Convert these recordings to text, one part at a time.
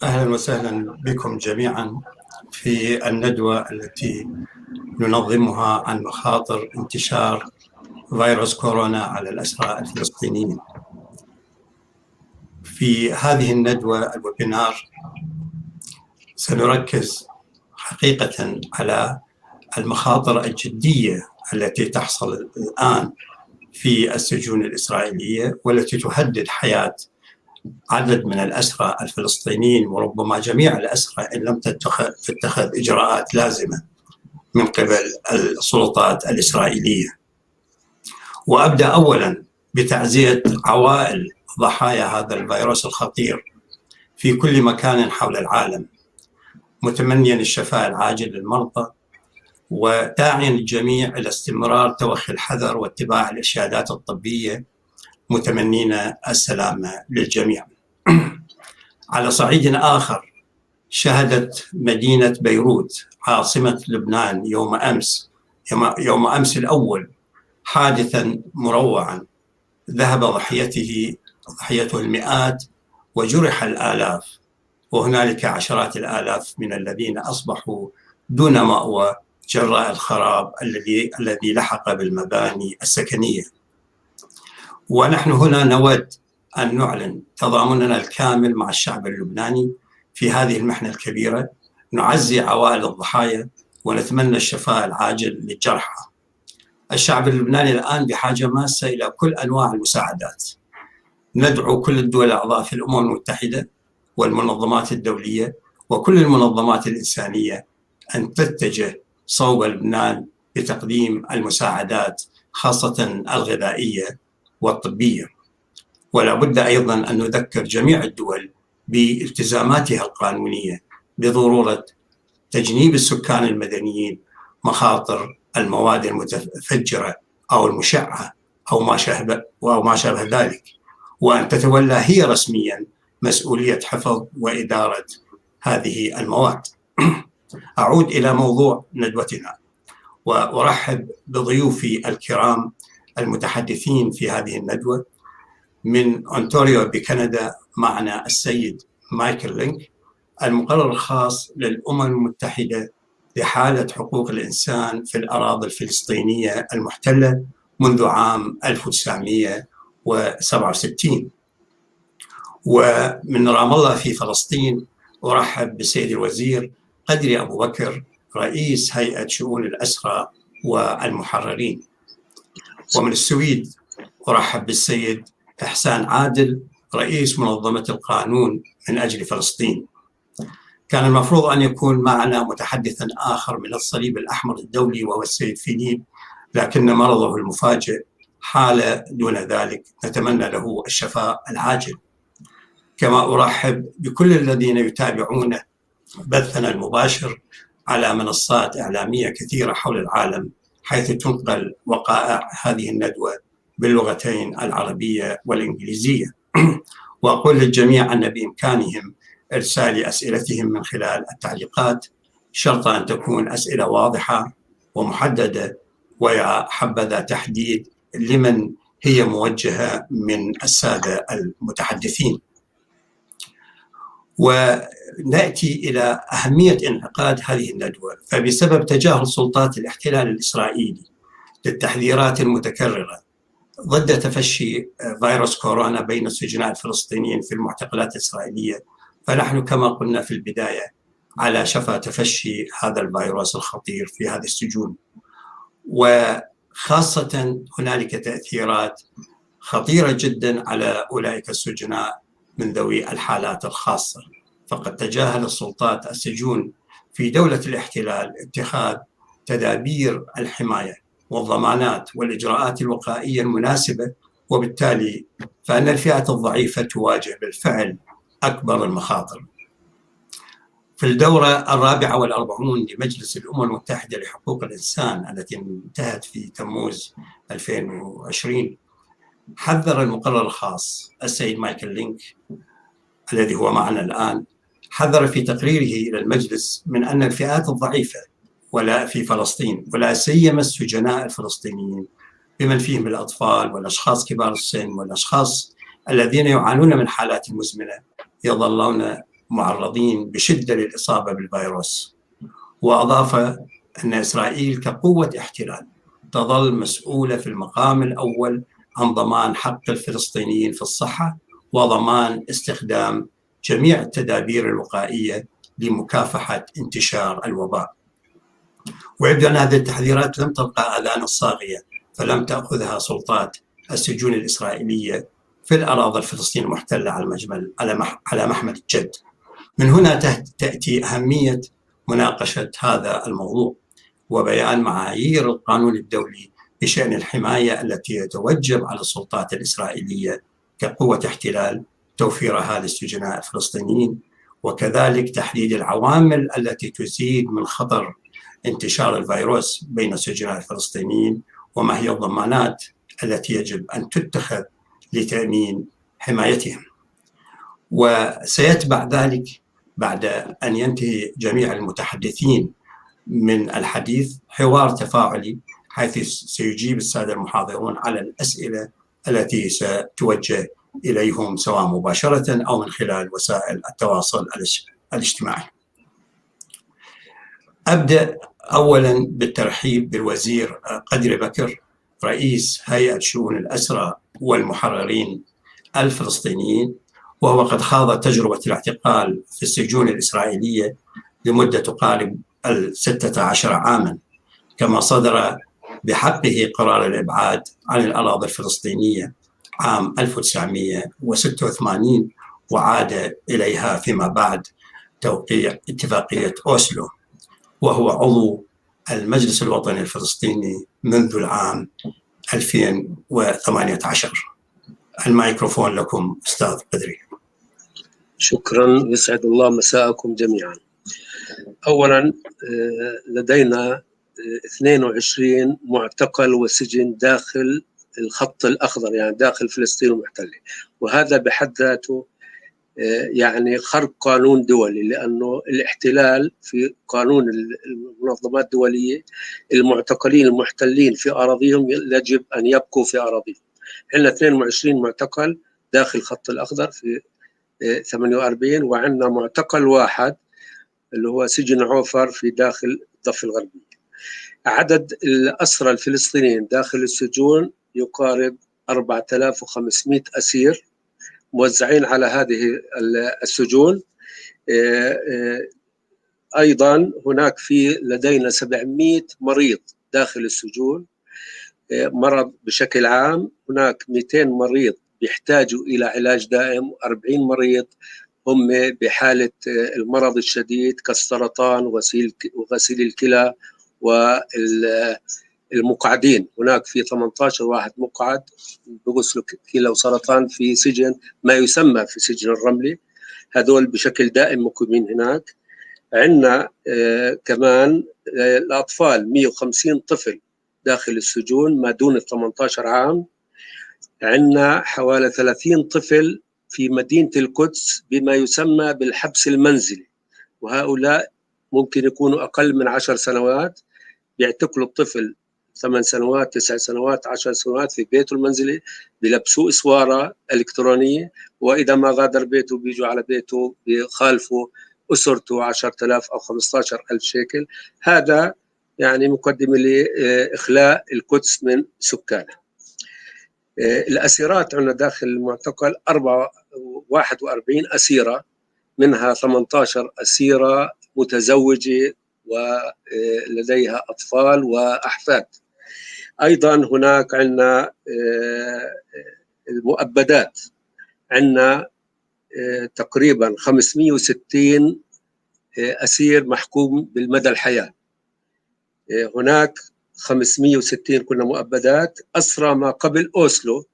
أهلا وسهلا بكم جميعا في الندوة التي ننظمها عن مخاطر انتشار فيروس كورونا على الأسرى الفلسطينيين. في هذه الندوة الويبينار سنركز حقيقة على المخاطر الجدية التي تحصل الآن في السجون الإسرائيلية والتي تهدد حياة عدد من الأسرى الفلسطينيين وربما جميع الأسرى إن لم تتخذ إجراءات لازمة من قبل السلطات الإسرائيلية. وأبدأ أولاً بتعزية عوائل ضحايا هذا الفيروس الخطير في كل مكان حول العالم، متمنياً الشفاء العاجل للمرضى وداعياً الجميع إلى استمرار توخي الحذر واتباع الإرشادات الطبية، متمنين السلامة للجميع. على صعيد آخر، شهدت مدينة بيروت عاصمة لبنان يوم أمس الأول حادثاً مروعاً ذهب ضحيته المئات وجرح الآلاف، وهنالك عشرات الآلاف من الذين أصبحوا دون مأوى جراء الخراب الذي لحق بالمباني السكنية. ونحن هنا نود أن نعلن تضامننا الكامل مع الشعب اللبناني في هذه المحنة الكبيرة، نعزي عوائل الضحايا ونتمنى الشفاء العاجل للجرحى. الشعب اللبناني الآن بحاجة ماسة إلى كل أنواع المساعدات. ندعو كل الدول الأعضاء في الأمم المتحدة والمنظمات الدولية وكل المنظمات الإنسانية أن تتجه صوب لبنان بتقديم المساعدات خاصة الغذائية والطبية. ولا بد أيضاً أن نذكر جميع الدول بالتزاماتها القانونية بضرورة تجنيب السكان المدنيين مخاطر المواد المتفجرة أو المشعة أو ما شابه ذلك، وأن تتولى هي رسمياً مسؤولية حفظ وإدارة هذه المواد. أعود إلى موضوع ندوتنا وأرحب بضيوفي الكرام المتحدثين في هذه الندوة. من أونتاريو بكندا معنا السيد مايكل لينك، المقرر الخاص للأمم المتحدة لحالة حقوق الإنسان في الأراضي الفلسطينية المحتلة منذ عام 1967. ومن رام الله في فلسطين أرحب بالسيد الوزير قدري أبو بكر، رئيس هيئة شؤون الأسرى والمحررين. ومن السويد أرحب بالسيد إحسان عادل، رئيس منظمة القانون من أجل فلسطين. كان المفروض أن يكون معنا متحدثاً آخر من الصليب الأحمر الدولي وهو السيد فيليب، لكن مرضه المفاجئ حال دون ذلك، نتمنى له الشفاء العاجل. كما أرحب بكل الذين يتابعون بثنا المباشر على منصات إعلامية كثيرة حول العالم، حيث تنقل وقائع هذه الندوة باللغتين العربية والإنجليزية. وأقول للجميع أن بإمكانهم إرسال أسئلتهم من خلال التعليقات، شرط أن تكون أسئلة واضحة ومحددة، ويا حبذا تحديد لمن هي موجهة من السادة المتحدثين. ونأتي إلى أهمية انعقاد هذه الندوة، فبسبب تجاهل سلطات الاحتلال الإسرائيلي للتحذيرات المتكررة ضد تفشي فيروس كورونا بين السجناء الفلسطينيين في المعتقلات الإسرائيلية، فنحن كما قلنا في البداية على شفا تفشي هذا الفيروس الخطير في هذه السجون. وخاصة هنالك تأثيرات خطيرة جدا على أولئك السجناء من ذوي الحالات الخاصة، فقد تجاهل السلطات السجون في دولة الاحتلال اتخاذ تدابير الحماية والضمانات والإجراءات الوقائية المناسبة، وبالتالي فإن الفئات الضعيفة تواجه بالفعل أكبر المخاطر. في الدورة 44 لمجلس الأمم المتحدة لحقوق الإنسان التي انتهت في تموز 2020، حذر المقرر الخاص السيد مايكل لينك الذي هو معنا الآن، حذر في تقريره إلى المجلس من أن الفئات الضعيفة ولا في فلسطين ولا سيما السجناء الفلسطينيين بمن فيهم الأطفال والأشخاص كبار السن والأشخاص الذين يعانون من حالات مزمنة يظلون معرضين بشدة للإصابة بالفيروس. وأضاف أن إسرائيل كقوة احتلال تظل مسؤولة في المقام الأول عن ضمان حق الفلسطينيين في الصحة وضمان استخدام جميع التدابير الوقائية لمكافحة انتشار الوباء. ويبدو أن هذه التحذيرات لم تلقى آذان الصاغية، فلم تأخذها سلطات السجون الإسرائيلية في الأراضي الفلسطينية المحتلة على محمل الجد. من هنا تأتي أهمية مناقشة هذا الموضوع وبيان معايير القانون الدولي بشأن الحماية التي يتوجب على السلطات الإسرائيلية كقوة احتلال توفيرها للسجناء الفلسطينيين، وكذلك تحديد العوامل التي تزيد من خطر انتشار الفيروس بين السجناء الفلسطينيين، وما هي الضمانات التي يجب أن تتخذ لتأمين حمايتهم. وسيتبع ذلك بعد أن ينتهي جميع المتحدثين من الحديث حوار تفاعلي، حيث سيجيب السادة المحاضرون على الأسئلة التي ستوجه إليهم سواء مباشرة أو من خلال وسائل التواصل الاجتماعي. أبدأ أولا بالترحيب بالوزير قدري بكر رئيس هيئة شؤون الأسرى والمحررين الفلسطينيين، وهو قد خاض تجربة الاعتقال في السجون الإسرائيلية لمدة تقارب 16 عاما، كما صدر بحقه قرار الإبعاد عن الأراضي الفلسطينية عام 1986 وعاد إليها فيما بعد توقيع اتفاقية أوسلو، وهو عضو المجلس الوطني الفلسطيني منذ العام 2018. الميكروفون لكم أستاذ قدري. شكرا، يسعد الله مساءكم جميعا. أولا لدينا 22 معتقل وسجن داخل الخط الأخضر، يعني داخل فلسطين المحتلة، وهذا بحد ذاته يعني خرق قانون دولي، لأنه الاحتلال في قانون المنظمات الدولية المعتقلين المحتلين في أراضيهم يجب أن يبقوا في أراضيهم. عندنا 22 معتقل داخل الخط الأخضر في 48، وعندنا معتقل واحد اللي هو سجن عوفر في داخل الضفة الغربية. عدد الأسرى الفلسطينيين داخل السجون يقارب 4500 أسير موزعين على هذه السجون. أيضا هناك لدينا 700 مريض داخل السجون مرض بشكل عام. هناك 200 مريض بيحتاجوا إلى علاج دائم، و40 مريض هم بحالة المرض الشديد كالسرطان وغسيل الكلى والمقعدين. هناك في 18 واحد مقعد بغسل كلى وسرطان في سجن ما يسمى في سجن الرملي، هذول بشكل دائم مقيمين هناك. عندنا كمان الأطفال 150 طفل داخل السجون ما دون 18 عام. عندنا حوالي 30 طفل في مدينة القدس بما يسمى بالحبس المنزلي، وهؤلاء ممكن يكونوا أقل من 10 سنوات، بيعتقلوا الطفل 8 سنوات 9 سنوات 10 سنوات في بيته المنزلي، بيلبسوه إسوارة إلكترونية، وإذا ما غادر بيته بيجوا على بيته بيخالفوا أسرته 10,000 أو 15,000 شيكل. هذا يعني مقدمة لإخلاء القدس من سكانها. الأسيرات عندنا داخل المعتقل 41 أسيرة، منها 18 أسيرة متزوجة ولديها أطفال وأحفاد. أيضا هناك عندنا المؤبدات، عندنا تقريبا 560 أسير محكوم بالمدى الحياة. هناك 560 كنا مؤبدات. أسرى ما قبل أوسلو،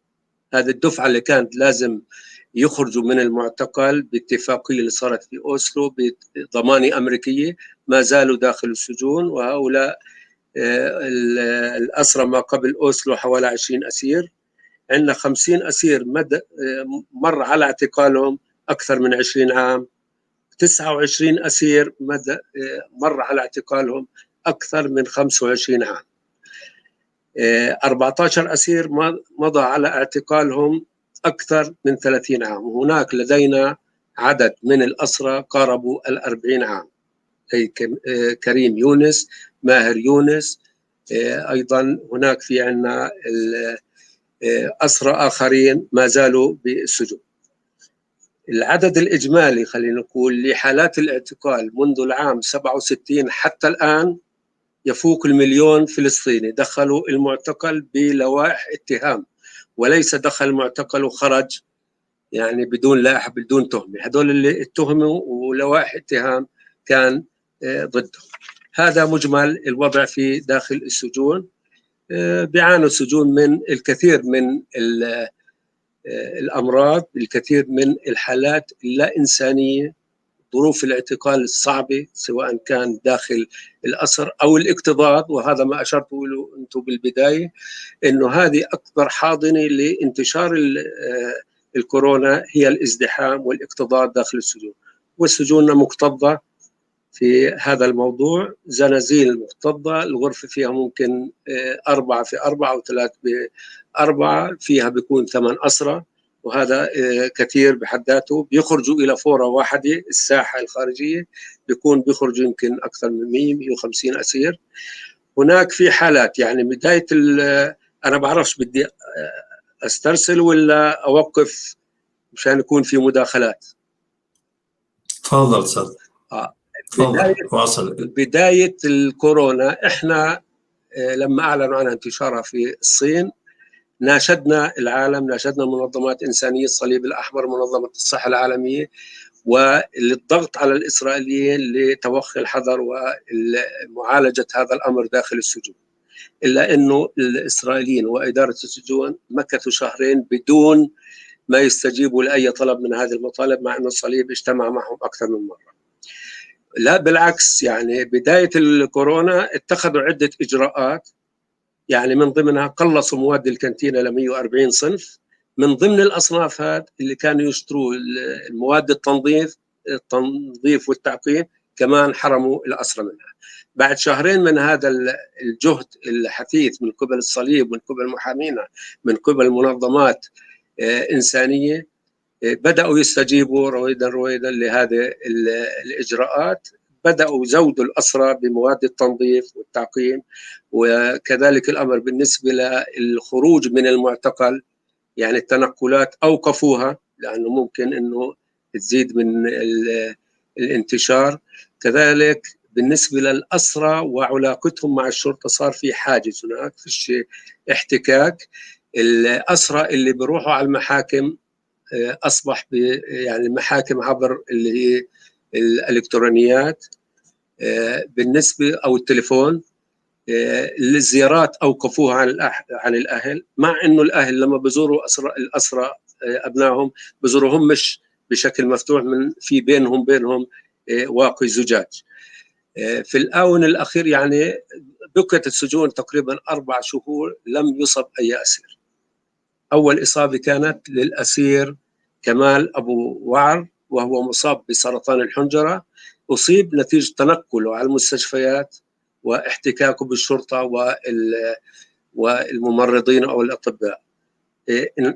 هذه الدفعة اللي كانت لازم يخرجوا من المعتقل باتفاقية اللي صارت في أوسلو بضمانة أمريكية، ما زالوا داخل السجون. وهؤلاء الأسرى ما قبل أوسلو حوالي 20 أسير. عندنا 50 أسير مر على اعتقالهم أكثر من 20 عام. 29 أسير مر على اعتقالهم أكثر من 25 عام. 14 أسير مضى على اعتقالهم أكثر من 30 عام. هناك لدينا عدد من الأسرى قاربوا 40 عام، أي كريم يونس، ماهر يونس، أيضا هناك في عنا أسرى آخرين ما زالوا بالسجون. العدد الإجمالي خلينا نقول لحالات الاعتقال منذ العام 67 حتى الآن يفوق 1,000,000 فلسطيني دخلوا المعتقل بلوائح اتهام، وليس دخل المعتقل وخرج يعني بدون لائحة بدون تهمة. هذول اللي اتهموا ولوائح اتهام كان ضدهم. هذا مجمل الوضع في داخل السجون. بيعانوا السجون من الكثير من الأمراض، الكثير من الحالات اللا إنسانية، ظروف الاعتقال الصعبة سواء كان داخل الأسر أو الاكتظاظ. وهذا ما أشرتوا له أنتم بالبداية، إنه هذه أكبر حاضنة لانتشار الكورونا هي الازدحام والاكتظاظ داخل السجون. والسجون مكتظة في هذا الموضوع، زنازين مكتظة، الغرفة فيها ممكن 4 في 4 أو 3 ب4، فيها بيكون 8 أسرى، وهذا كثير بحد ذاته. بيخرجوا إلى فورة واحدة، الساحة الخارجية بيخرجوا يمكن أكثر من 100-150 أسير. هناك في حالات يعني بداية أنا بعرفش بدي أسترسل ولا أوقف مشان يكون في مداخلات. تفضل استاذ. بداية الكورونا احنا لما اعلنوا عن انتشارها في الصين ناشدنا العالم، ناشدنا منظمات انسانيه، الصليب الاحمر، منظمه الصحه العالميه، وللضغط على الاسرائيليين لتوخي الحذر ومعالجه هذا الامر داخل السجون. الا انه الاسرائيليين واداره السجون مكثوا شهرين بدون ما يستجيبوا لاي طلب من هذه المطالب، مع انه الصليب اجتمع معهم اكثر من مره. لا بالعكس، يعني بداية الكورونا اتخذوا عدة إجراءات، يعني من ضمنها قلصوا مواد الكانتينا ل 140 صنف. من ضمن الأصناف هذه اللي كانوا يشتروا المواد التنظيف والتعقيم كمان حرموا الأسرى منها. بعد شهرين من هذا الجهد الحثيث من قبل الصليب، من قبل محامينا، من قبل منظمات إنسانية، بدأوا يستجيبوا رويدا لهذه الإجراءات. بدأوا يزودوا الأسرى بمواد التنظيف والتعقيم، وكذلك الأمر بالنسبة للخروج من المعتقل، يعني التنقلات أوقفوها لأنه ممكن أنه تزيد من الانتشار. كذلك بالنسبة للأسرى وعلاقتهم مع الشرطة صار في حاجز، هناك في احتكاك. الأسرى اللي بيروحوا على المحاكم أصبح يعني المحاكم عبر اللي هي الإلكترونيات بالنسبة أو التليفون. الزيارات أوقفوها عن الأهل، مع أنه الأهل لما بزوروا الأسرى أبنائهم بزوروهم مش بشكل مفتوح، من في بينهم واقي زجاج. في الآونة الأخير يعني بقيت السجون تقريبا 4 شهور لم يصب أي أسير. أول إصابة كانت للأسير كمال أبو وعر، وهو مصاب بسرطان الحنجرة، أصيب نتيجة تنقله على المستشفيات واحتكاكه بالشرطة والممرضين أو الأطباء.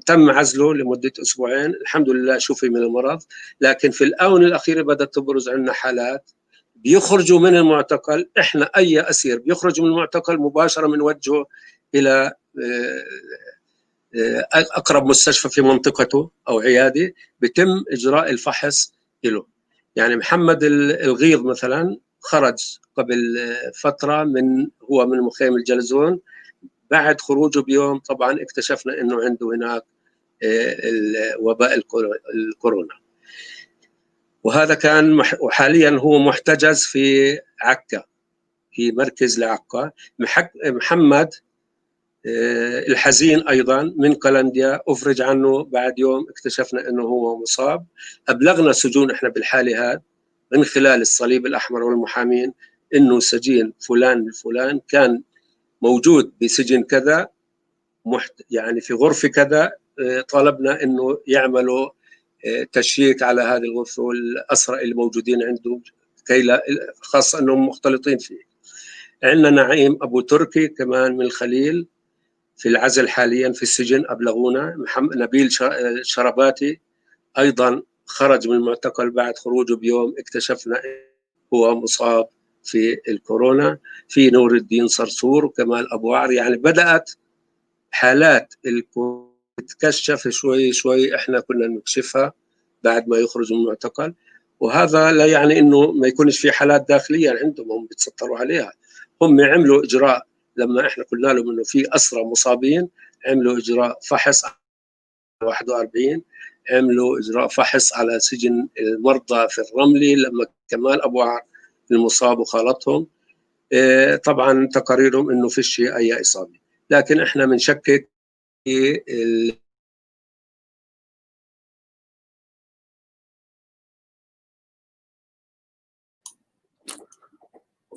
تم عزله لمدة 2 أسبوعين، الحمد لله شفي من المرض. لكن في الآونة الأخيرة بدأت تبرز عندنا حالات بيخرجوا من المعتقل. إحنا أي أسير بيخرج من المعتقل مباشرة بنوجهه إلى أقرب مستشفى في منطقته أو عيادة، بيتم إجراء الفحص له. يعني محمد الغيض مثلا خرج قبل فترة هو من مخيم الجلزون. بعد خروجه بيوم طبعا اكتشفنا أنه عنده هناك وباء الكورونا، وهذا كان وحاليا هو محتجز في عكا، في مركز لعكا. محمد الحزين أيضا من قلنديا أفرج عنه بعد يوم اكتشفنا أنه هو مصاب. أبلغنا السجون إحنا بالحالة هذا من خلال الصليب الأحمر والمحامين أنه سجين فلان الفلان كان موجود بسجن كذا، يعني في غرفة كذا. طالبنا أنه يعملوا تشييك على هذه الغرفة والأسرى اللي موجودين عنده، خاصة أنهم مختلطين فيه. عندنا نعيم أبو تركي كمان من الخليل في العزل حاليا في السجن، أبلغونا. نبيل شرباتي أيضا خرج من المعتقل بعد خروجه بيوم اكتشفنا هو مصاب في الكورونا. في نور الدين صرصور وكمال أبو عر، يعني بدأت حالات تتكشف شوي شوي، احنا كنا نكشفها بعد ما يخرج من المعتقل. وهذا لا يعني انه ما يكونش في حالات داخليا عندهم هم بيتستروا عليها. هم عملوا اجراء لما احنا قلنا لهم انه في اسرى مصابين، عملوا اجراء فحص 41، عملوا اجراء فحص على سجن المرضى في الرملي لما كمال ابو عر المصاب وخالطهم. طبعا تقاريرهم انه فيش اي اصابه، لكن احنا بنشكك في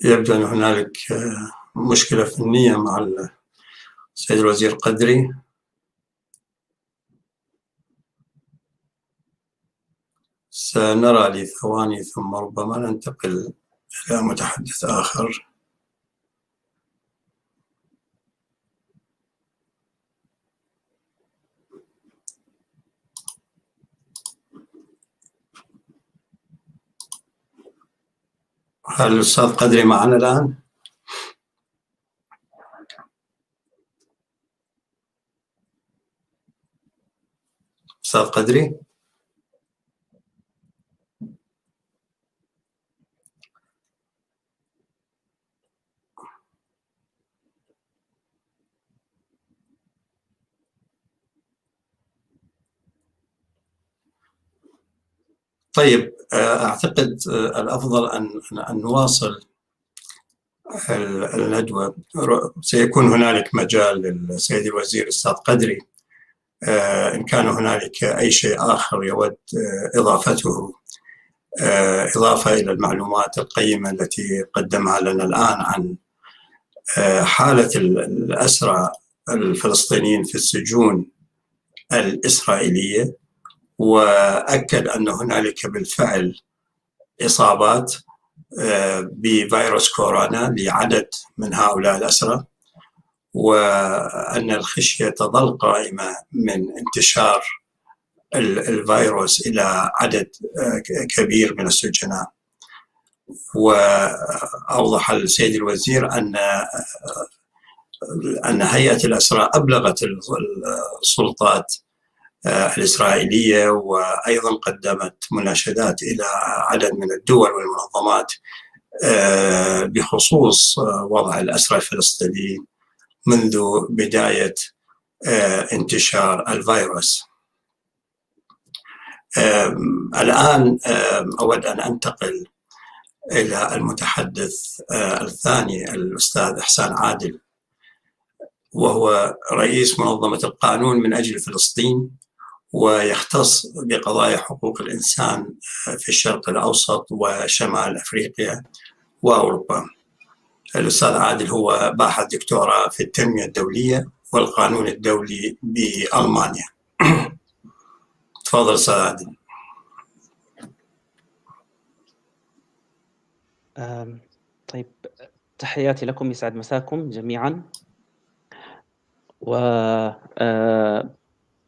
يبدو أن هنالك مشكلة فنية مع السيد الوزير قدري. سنرى لثواني ثم ربما ننتقل إلى متحدث آخر. هل الأستاذ قدري معنا الآن؟ أستاذ قدري؟ طيب، أعتقد الأفضل أن نواصل الندوة. سيكون هنالك مجال للسيد الوزير الأستاذ قدري إن كان هنالك أي شيء آخر يود إضافته، إضافة إلى المعلومات القيمة التي قدمها لنا الآن عن حالة الأسرى الفلسطينيين في السجون الإسرائيلية، وأكد أن هنالك بالفعل إصابات بفيروس كورونا لعدد من هؤلاء الأسرى، وأن الخشية تظل قائمة من انتشار الفيروس إلى عدد كبير من السجناء. وأوضح السيد الوزير أن هيئة الأسرى أبلغت السلطات الإسرائيلية، وأيضا قدمت مناشدات إلى عدد من الدول والمنظمات بخصوص وضع الأسرى الفلسطينيين منذ بداية انتشار الفيروس. الآن أود أن أنتقل إلى المتحدث الثاني، الأستاذ إحسان عادل، وهو رئيس منظمة القانون من أجل فلسطين، ويختص بقضايا حقوق الإنسان في الشرق الأوسط وشمال أفريقيا وأوروبا. الأستاذ عادل هو باحث دكتوراه في التنمية الدولية والقانون الدولي بألمانيا. تفضل أستاذ عادل. طيب، تحياتي لكم، يسعد مساكم جميعا. و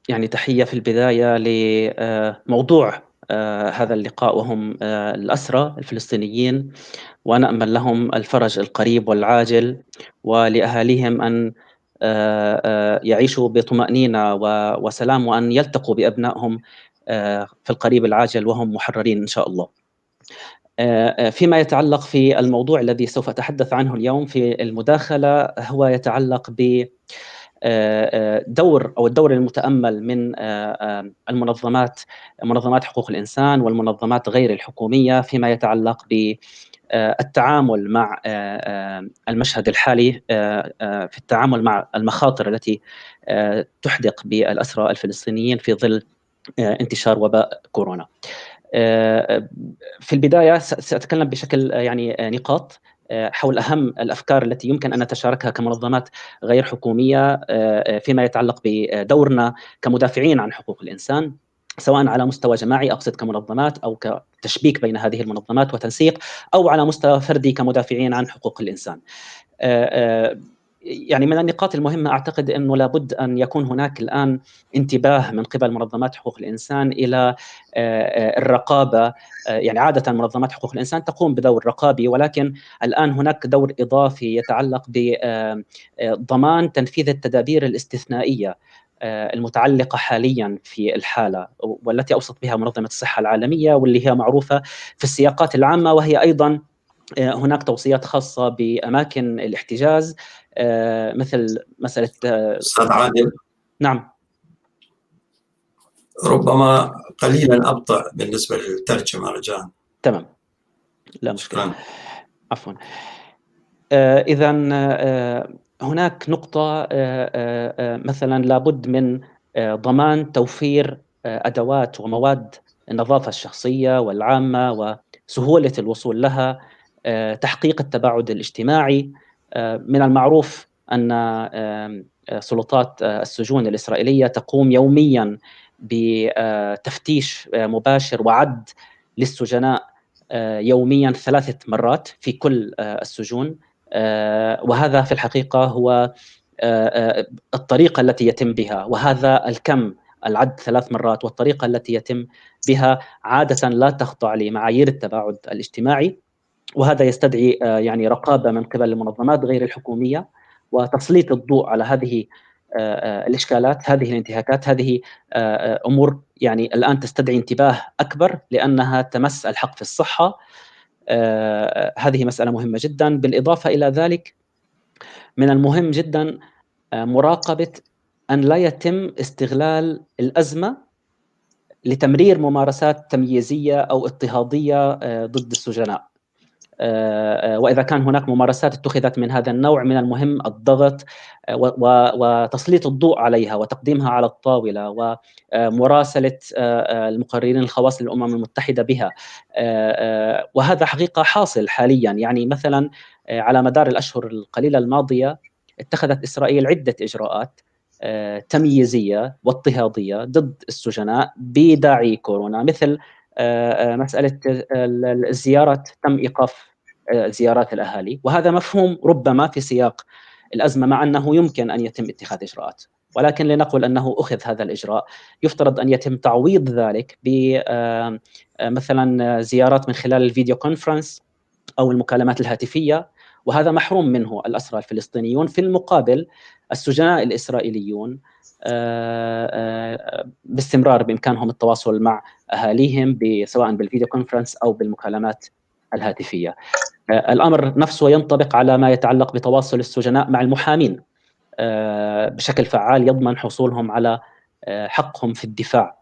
يعني تحية في البداية لموضوع هذا اللقاء، وهم الأسرى الفلسطينيين، ونأمل لهم الفرج القريب والعاجل، ولأهاليهم أن يعيشوا بطمأنينة وسلام، وأن يلتقوا بأبنائهم في القريب العاجل وهم محررين إن شاء الله. فيما يتعلق في الموضوع الذي سوف أتحدث عنه اليوم في المداخلة، هو يتعلق ب الدور المتأمل من منظمات حقوق الإنسان والمنظمات غير الحكومية فيما يتعلق بالتعامل مع المشهد الحالي، في التعامل مع المخاطر التي تحدق بالأسرى الفلسطينيين في ظل انتشار وباء كورونا. في البداية سأتكلم بشكل يعني نقاط حول أهم الأفكار التي يمكن أن نتشاركها كمنظمات غير حكومية فيما يتعلق بدورنا كمدافعين عن حقوق الإنسان، سواء على مستوى جماعي أقصد كمنظمات، أو كتشبيك بين هذه المنظمات وتنسيق، أو على مستوى فردي كمدافعين عن حقوق الإنسان. يعني من النقاط المهمة أعتقد أنه لابد أن يكون هناك الآن انتباه من قبل منظمات حقوق الإنسان إلى الرقابة. يعني عادة منظمات حقوق الإنسان تقوم بدور رقابي، ولكن الآن هناك دور إضافي يتعلق بضمان تنفيذ التدابير الاستثنائية المتعلقة حاليا في الحالة، والتي أوصت بها منظمة الصحة العالمية، واللي هي معروفة في السياقات العامة، وهي أيضا هناك توصيات خاصة بأماكن الاحتجاز مثل مسألة أستاذ عادل، نعم. ربما قليلا أبطأ بالنسبة للترجمة رجاء. تمام، لا مشكلة. شكرا. عفوا. إذا هناك نقطة مثلا لابد من ضمان توفير أدوات ومواد النظافة الشخصية والعامة وسهولة الوصول لها، تحقيق التباعد الاجتماعي. من المعروف أن سلطات السجون الإسرائيلية تقوم يوميا بتفتيش مباشر وعد للسجناء يوميا 3 مرات في كل السجون، وهذا في الحقيقة هو الطريقة التي يتم بها، وهذا الكم العد 3 مرات والطريقة التي يتم بها عادة لا تخضع لمعايير التباعد الاجتماعي، وهذا يستدعي يعني رقابة من قبل المنظمات غير الحكومية وتسليط الضوء على هذه الإشكالات، هذه الانتهاكات، هذه أمور يعني الآن تستدعي انتباه أكبر لأنها تمس الحق في الصحة. هذه مسألة مهمة جدا. بالإضافة إلى ذلك من المهم جدا مراقبة أن لا يتم استغلال الأزمة لتمرير ممارسات تمييزية أو اضطهادية ضد السجناء، وإذا كان هناك ممارسات اتخذت من هذا النوع من المهم الضغط وتسليط الضوء عليها وتقديمها على الطاولة ومراسلة المقررين الخواص للأمم المتحدة بها، وهذا حقيقة حاصل حاليا. يعني مثلا على مدار الأشهر القليلة الماضية اتخذت إسرائيل عدة إجراءات تمييزية واضطهادية ضد السجناء بداعي كورونا، مثل مسألة الزيارات، تم إيقاف زيارات الأهالي، وهذا مفهوم ربما في سياق الأزمة، مع أنه يمكن أن يتم اتخاذ إجراءات، ولكن لنقل أنه أخذ هذا الإجراء يفترض أن يتم تعويض ذلك بمثلا زيارات من خلال الفيديو كونفرنس أو المكالمات الهاتفية، وهذا محروم منه الأسرى الفلسطينيون. في المقابل السجناء الإسرائيليون باستمرار بإمكانهم التواصل مع أهاليهم سواء بالفيديو كونفرنس أو بالمكالمات الهاتفية. الأمر نفسه ينطبق على ما يتعلق بتواصل السجناء مع المحامين بشكل فعال يضمن حصولهم على حقهم في الدفاع،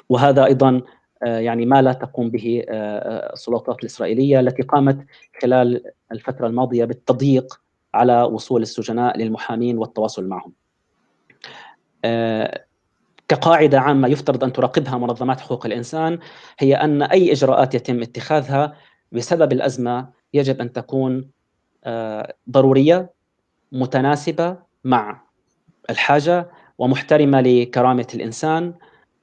وهذا أيضا يعني ما لا تقوم به السلطات الإسرائيلية التي قامت خلال الفترة الماضية بالتضييق على وصول السجناء للمحامين والتواصل معهم. كقاعدة عامة يفترض أن تراقبها منظمات حقوق الإنسان هي أن أي إجراءات يتم اتخاذها بسبب الأزمة يجب أن تكون ضرورية، متناسبة مع الحاجة، ومحترمة لكرامة الإنسان،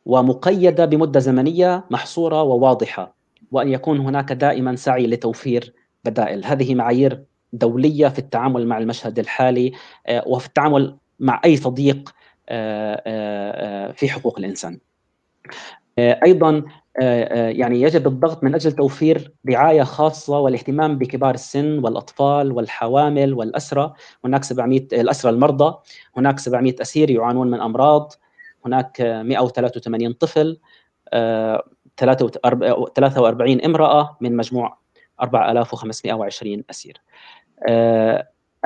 ومقيدة بمدة زمنية محصورة وواضحة، وأن يكون هناك دائما سعي لتوفير بدائل. هذه معايير دولية في التعامل مع المشهد الحالي وفي التعامل مع أي تضييق في حقوق الإنسان. أيضا يعني يجب الضغط من أجل توفير رعاية خاصة والاهتمام بكبار السن والأطفال والحوامل والأسرى. هناك 700 الأسرى المرضى، هناك 700 أسير يعانون من أمراض، هناك 183 طفل، 43 امرأة من مجموع 4520 أسير.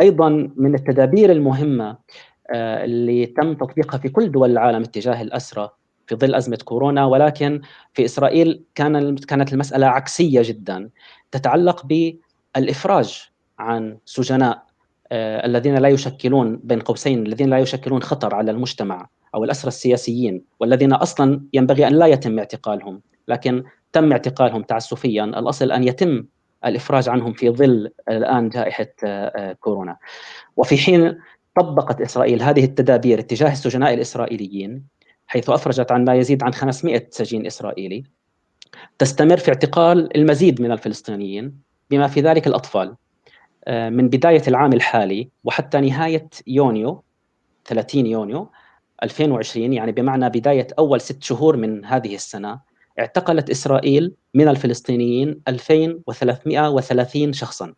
أيضا من التدابير المهمة اللي تم تطبيقها في كل دول العالم اتجاه الأسرى في ظل أزمة كورونا، ولكن في إسرائيل كانت المسألة عكسية جدا، تتعلق بالإفراج عن سجناء الذين لا يشكلون بين قوسين الذين لا يشكلون خطر على المجتمع، أو الأسرى السياسيين، والذين أصلا ينبغي أن لا يتم اعتقالهم لكن تم اعتقالهم تعسفيا. الأصل أن يتم الإفراج عنهم في ظل الآن جائحة كورونا. وفي حين طبقت إسرائيل هذه التدابير اتجاه السجناء الإسرائيليين، حيث أفرجت عن ما يزيد عن 500 سجين إسرائيلي، تستمر في اعتقال المزيد من الفلسطينيين بما في ذلك الأطفال. من بداية العام الحالي وحتى نهاية يونيو 30 يونيو 2020، يعني بمعنى بداية أول 6 شهور من هذه السنة، اعتقلت إسرائيل من الفلسطينيين 2330 شخصاً،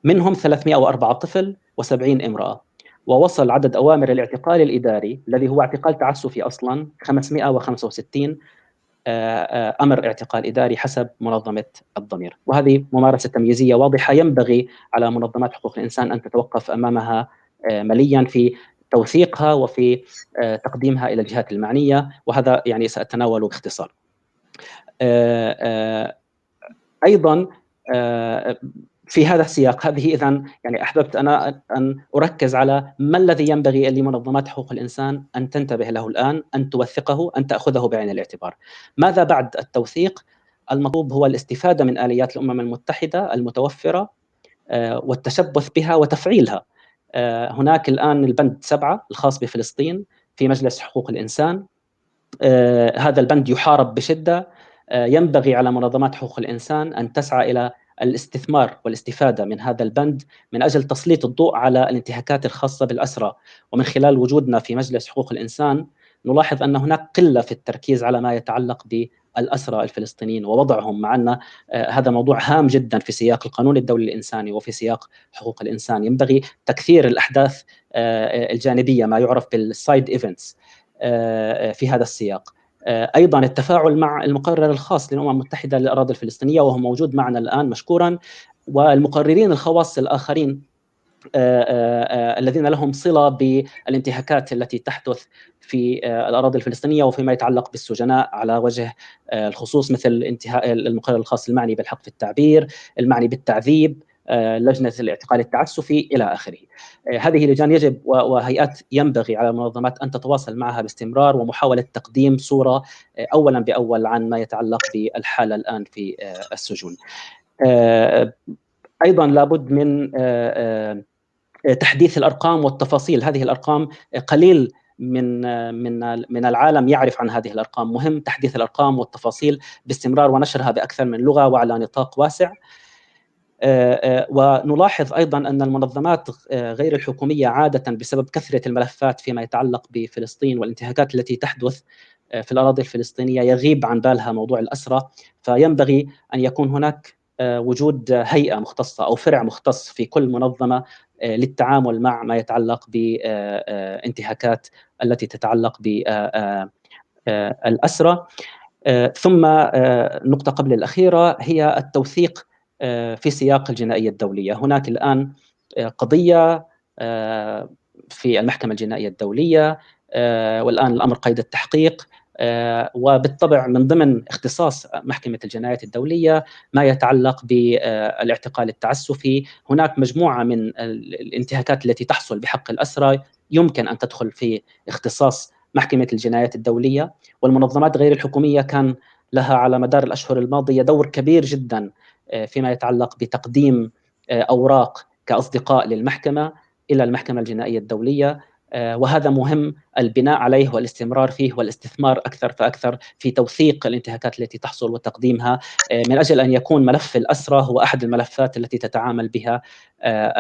منهم 304 طفل و70 امرأة، ووصل عدد أوامر الاعتقال الإداري الذي هو اعتقال تعسفي أصلاً 565 أمر اعتقال إداري حسب منظمة الضمير. وهذه ممارسة تمييزية واضحة ينبغي على منظمات حقوق الإنسان أن تتوقف أمامها ملياً في توثيقها وفي تقديمها إلى الجهات المعنية، وهذا يعني سأتناوله باختصار. أيضاً في هذا السياق، هذه إذن يعني أحببت أنا أن أركز على ما الذي ينبغي لمنظمات حقوق الإنسان أن تنتبه له الآن، أن توثقه، أن تأخذه بعين الاعتبار. ماذا بعد التوثيق؟ المطلوب هو الاستفادة من آليات الأمم المتحدة المتوفرة والتشبث بها وتفعيلها. هناك الآن البند 7 الخاص بفلسطين في مجلس حقوق الإنسان، هذا البند يحارب بشدة. ينبغي على منظمات حقوق الإنسان أن تسعى إلى الاستثمار والاستفادة من هذا البند من أجل تسليط الضوء على الانتهاكات الخاصة بالأسرى. ومن خلال وجودنا في مجلس حقوق الإنسان نلاحظ أن هناك قلة في التركيز على ما يتعلق بالأسرى الفلسطينيين ووضعهم، مع أن هذا موضوع هام جدا في سياق القانون الدولي الإنساني وفي سياق حقوق الإنسان. ينبغي تكثير الأحداث الجانبية، ما يعرف بالسايد إيفنتس، في هذا السياق. أيضا التفاعل مع المقرر الخاص للأمم المتحدة للأراضي الفلسطينية وهو موجود معنا الآن مشكورا، والمقررين الخواص الآخرين الذين لهم صلة بالانتهاكات التي تحدث في الأراضي الفلسطينية وفيما يتعلق بالسجناء على وجه الخصوص، مثل انتهاء المقرر الخاص المعني بالحق في التعبير، المعني بالتعذيب، لجنة الاعتقال التعسفي إلى آخره. هذه لجان يجب وهيئات ينبغي على المنظمات أن تتواصل معها باستمرار ومحاولة تقديم صورة أولا بأول عن ما يتعلق بالحالة الآن في السجون. أيضا لابد من تحديث الأرقام والتفاصيل. هذه الأرقام قليل من العالم يعرف عن هذه الأرقام. مهم تحديث الأرقام والتفاصيل باستمرار ونشرها بأكثر من لغة وعلى نطاق واسع. ونلاحظ أيضا أن المنظمات غير الحكومية عادة بسبب كثرة الملفات فيما يتعلق بفلسطين والانتهاكات التي تحدث في الأراضي الفلسطينية يغيب عن بالها موضوع الأسرى، فينبغي أن يكون هناك وجود هيئة مختصة أو فرع مختص في كل منظمة للتعامل مع ما يتعلق بانتهاكات التي تتعلق بالأسرى. ثم نقطة قبل الأخيرة هي التوثيق في سياق الجنائية الدولية. هناك الآن قضية في المحكمة الجنائية الدولية، والآن الأمر قيد التحقيق، وبالطبع من ضمن اختصاص محكمة الجنايات الدولية ما يتعلق بالاعتقال التعسفي. هناك مجموعة من الانتهاكات التي تحصل بحق الأسرى يمكن أن تدخل في اختصاص محكمة الجنايات الدولية، والمنظمات غير الحكومية كان لها على مدار الأشهر الماضية دور كبير جدا فيما يتعلق بتقديم أوراق كأصدقاء للمحكمة إلى المحكمة الجنائية الدولية، وهذا مهم البناء عليه والاستمرار فيه والاستثمار أكثر فأكثر في توثيق الانتهاكات التي تحصل وتقديمها، من أجل أن يكون ملف الأسرى هو أحد الملفات التي تتعامل بها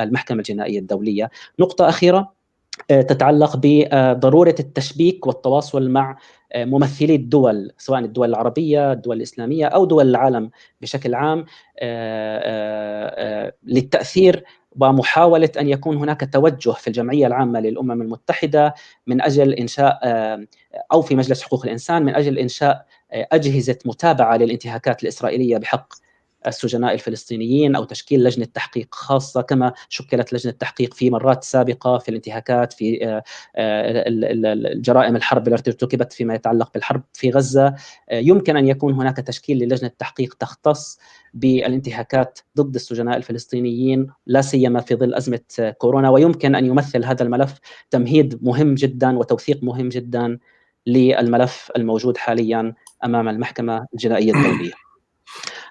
المحكمة الجنائية الدولية. نقطة أخيرة تتعلق بضرورة التشبيك والتواصل مع ممثلي الدول، سواء الدول العربية، الدول الإسلامية أو دول العالم بشكل عام، للتأثير ومحاولة أن يكون هناك توجه في الجمعية العامة للأمم المتحدة من أجل إنشاء، أو في مجلس حقوق الإنسان من أجل إنشاء أجهزة متابعة للانتهاكات الإسرائيلية بحق السجناء الفلسطينيين، أو تشكيل لجنة تحقيق خاصة كما شكلت لجنة تحقيق في مرات سابقة في الانتهاكات في الجرائم الحرب التي ارتكبت فيما يتعلق بالحرب في غزة. يمكن أن يكون هناك تشكيل للجنة تحقيق تختص بالانتهاكات ضد السجناء الفلسطينيين، لا سيما في ظل أزمة كورونا، ويمكن أن يمثل هذا الملف تمهيد مهم جدا وتوثيق مهم جدا للملف الموجود حاليا أمام المحكمة الجنائية الدولية.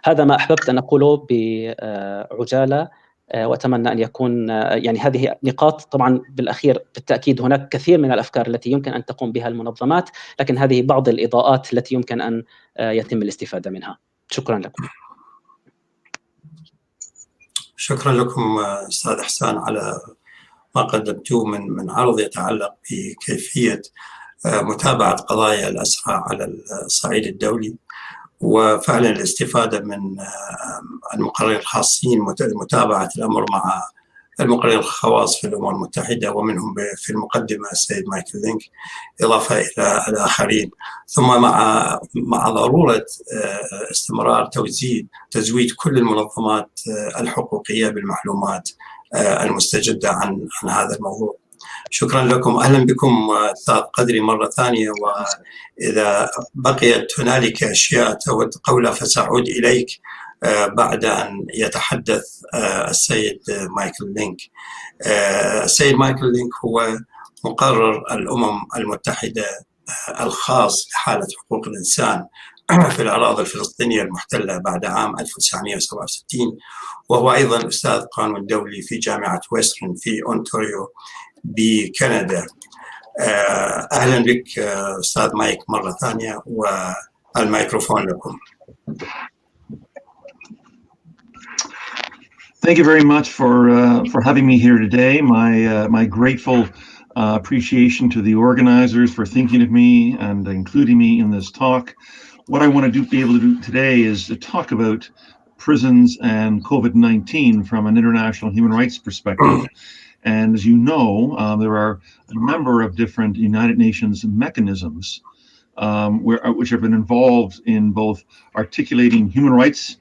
هذا ما أحببت أن أقوله بعجالة، وأتمنى أن يكون يعني هذه نقاط. طبعا بالأخير بالتأكيد هناك كثير من الأفكار التي يمكن أن تقوم بها المنظمات، لكن هذه بعض الإضاءات التي يمكن أن يتم الاستفادة منها. شكرا لكم. شكرا لكم أستاذ إحسان على ما قدمتوه من عرض يتعلق بكيفية متابعة قضايا الأسرى على الصعيد الدولي، وفعلا الاستفادة من المقررين الخاصين، متابعة الأمر مع المقررين الخواص في الأمم المتحدة، ومنهم في المقدمة السيد مايكل لينك، إضافة إلى الآخرين، ثم مع ضرورة استمرار تزويد كل المنظمات الحقوقية بالمعلومات المستجدة عن هذا الموضوع. شكرا لكم. أهلا بكم أستاذ قدري مرة ثانية، وإذا بقيت هنالك أشياء تود قولها فسأعود إليك بعد أن يتحدث السيد مايكل لينك. السيد مايكل لينك هو مقرر الأمم المتحدة الخاص بحالة حقوق الإنسان في الأراضي الفلسطينية المحتلة بعد عام 1967، وهو أيضا أستاذ قانون دولي في جامعة ويسترن في أونتاريو بكندا. أهلا بك أستاذ مايك مرة ثانية، والميكروفون لكم. Thank you very much for having me here today. My grateful appreciation to the organizers for thinking of me and including me in this talk. What I want to be able to do today is to talk about prisons and COVID-19 from an international human rights perspective. And as you know, there are a number of different United Nations mechanisms which have been involved in both articulating human rights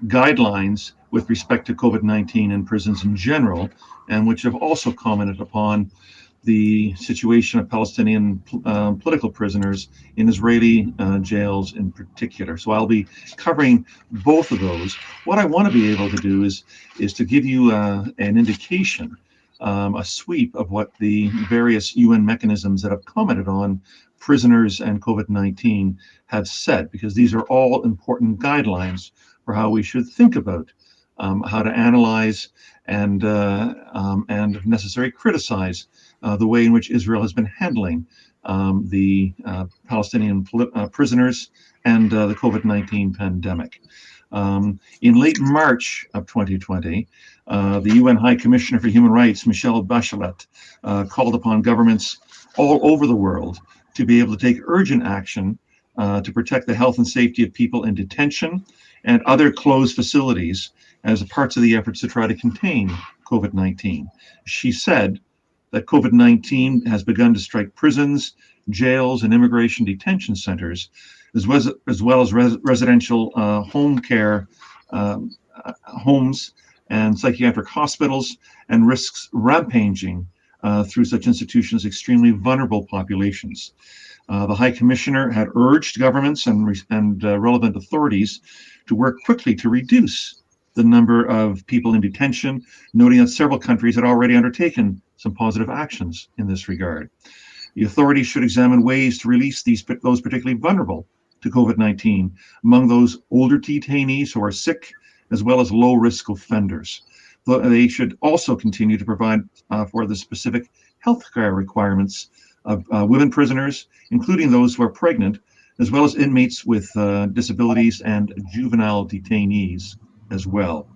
guidelines with respect to COVID-19 and prisons in general, and which have also commented upon the situation of Palestinian political prisoners in Israeli jails in particular. So I'll be covering both of those. What I want to be able to do is to give you an indication, a sweep of what the various UN mechanisms that have commented on prisoners and COVID-19 have said, because these are all important guidelines for how we should think about how to analyze and if necessary, criticize the way in which Israel has been handling the Palestinian prisoners and the COVID-19 pandemic. In late March of 2020, the UN High Commissioner for Human Rights, Michelle Bachelet, called upon governments all over the world to be able to take urgent action to protect the health and safety of people in detention and other closed facilities as parts of the efforts to try to contain COVID-19. She said that COVID-19 has begun to strike prisons, jails, and immigration detention centers, as well as residential home care homes and psychiatric hospitals, and risks rampaging through such institutions extremely vulnerable populations. The High Commissioner had urged governments and relevant authorities to work quickly to reduce the number of people in detention, noting that several countries had already undertaken some positive actions in this regard. The authorities should examine ways to release those particularly vulnerable to COVID-19, among those older detainees who are sick, as well as low-risk offenders. They should also continue to provide for the specific health care requirements of women prisoners, including those who are pregnant, as well as inmates with disabilities and juvenile detainees as well.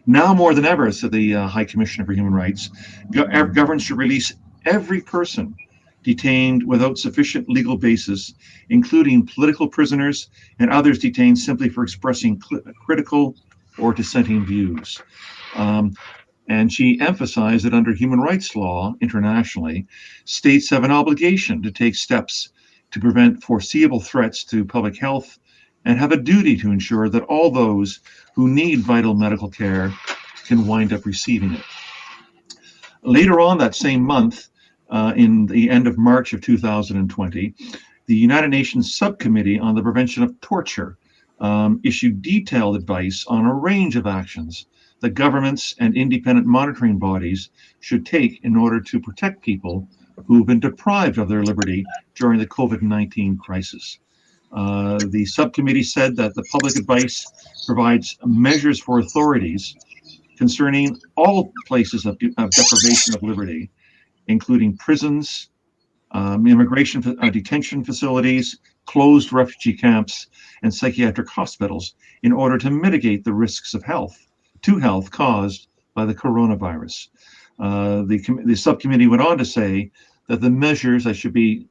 Now more than ever, said the High Commissioner for Human Rights, governments should release every person detained without sufficient legal basis, including political prisoners and others detained simply for expressing critical or dissenting views. And she emphasized that under human rights law internationally, states have an obligation to take steps to prevent foreseeable threats to public health and have a duty to ensure that all those who need vital medical care can wind up receiving it. Later on that same month, in the end of March of 2020, the United Nations Subcommittee on the Prevention of Torture issued detailed advice on a range of actions that governments and independent monitoring bodies should take in order to protect people who have been deprived of their liberty during the COVID-19 crisis. The subcommittee said that the public advice provides measures for authorities concerning all places of deprivation of liberty, including prisons, immigration detention facilities, closed refugee camps, and psychiatric hospitals, in order to mitigate the risks of health caused by the coronavirus. The subcommittee went on to say that the measures that should be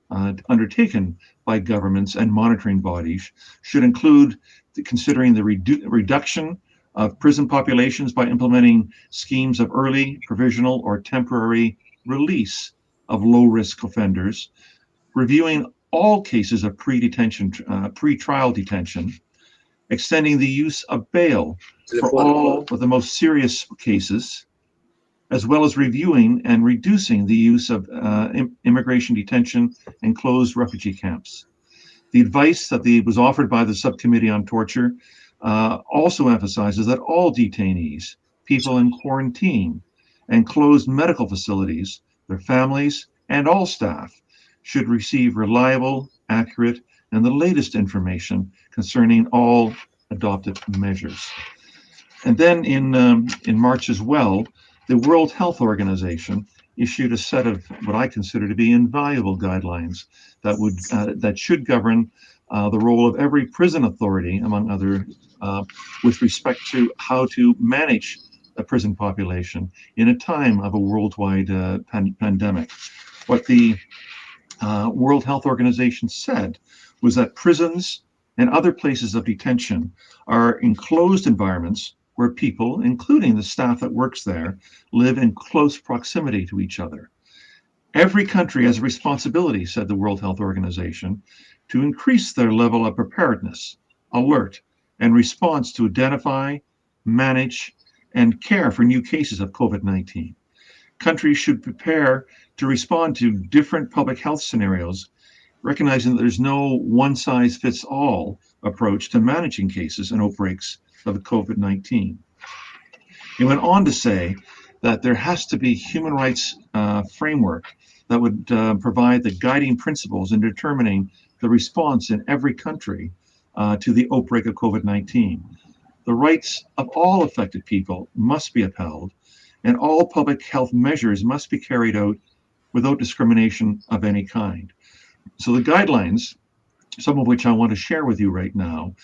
undertaken by governments and monitoring bodies should include considering the reduction of prison populations by implementing schemes of early, provisional, or temporary release of low-risk offenders, reviewing all cases of pre-trial detention, extending the use of bail for all of the most serious cases, as well as reviewing and reducing the use of immigration detention and closed refugee camps. The advice that was offered by the Subcommittee on Torture also emphasizes that all detainees, people in quarantine, and closed medical facilities, their families, and all staff should receive reliable, accurate, and the latest information concerning all adopted measures. And then in March as well, the World Health Organization issued a set of what I consider to be invaluable guidelines that should govern the role of every prison authority, among other, with respect to how to manage a prison population in a time of a worldwide pandemic. What the World Health Organization said was that prisons and other places of detention are enclosed environments where people, including the staff that works there, live in close proximity to each other. Every country has a responsibility, said the World Health Organization, to increase their level of preparedness, alert, and response to identify, manage, and care for new cases of COVID-19. Countries should prepare to respond to different public health scenarios, recognizing that there's no one-size-fits-all approach to managing cases and outbreaks of COVID-19. He went on to say that there has to be human rights framework that would provide the guiding principles in determining the response in every country to the outbreak of COVID-19. The rights of all affected people must be upheld, and all public health measures must be carried out without discrimination of any kind. So the guidelines, some of which I want to share with you right now,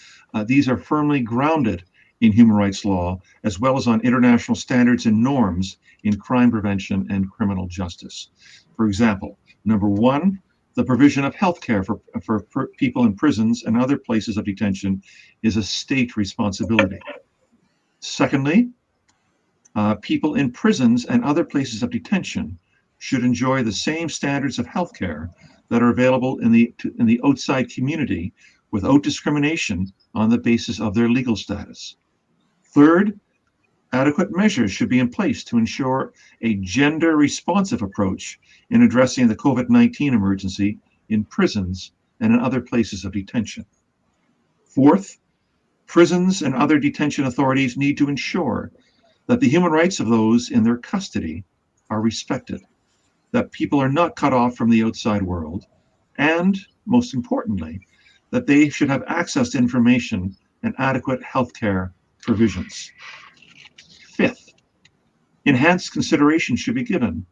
these are firmly grounded in human rights law, as well as on international standards and norms in crime prevention and criminal justice. For example, number one, the provision of health care for people in prisons and other places of detention is a state responsibility. Secondly, people in prisons and other places of detention should enjoy the same standards of health care that are available in the outside community without discrimination on the basis of their legal status. Third, adequate measures should be in place to ensure a gender-responsive approach in addressing the COVID-19 emergency in prisons and in other places of detention. Fourth, prisons and other detention authorities need to ensure that the human rights of those in their custody are respected, that people are not cut off from the outside world, and, most importantly, that they should have access to information and adequate healthcare provisions. Fifth, enhanced consideration should be given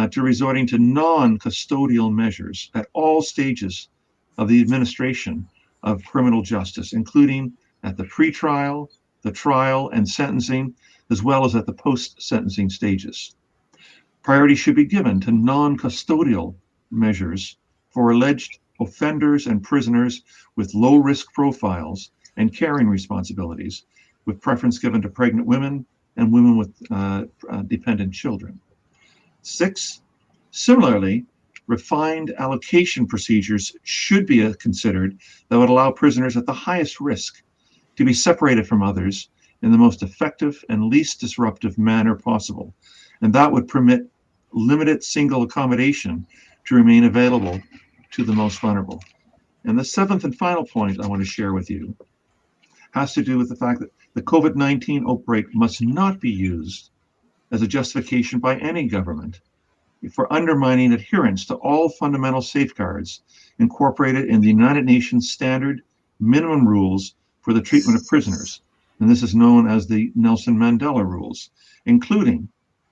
to resorting to non-custodial measures at all stages of the administration of criminal justice, including at the pretrial, the trial, and sentencing, as well as at the post-sentencing stages. Priority should be given to non-custodial measures for alleged offenders and prisoners with low-risk profiles and caring responsibilities, with preference given to pregnant women and women with dependent children. 6, similarly, refined allocation procedures should be considered that would allow prisoners at the highest risk to be separated from others in the most effective and least disruptive manner possible. And that would permit limited single accommodation to remain available to the most vulnerable. And the 7th and final point I want to share with you has to do with the fact that the COVID-19 outbreak must not be used as a justification by any government for undermining adherence to all fundamental safeguards incorporated in the United Nations Standard Minimum Rules for the Treatment of Prisoners. And this is known as the Nelson Mandela Rules, including,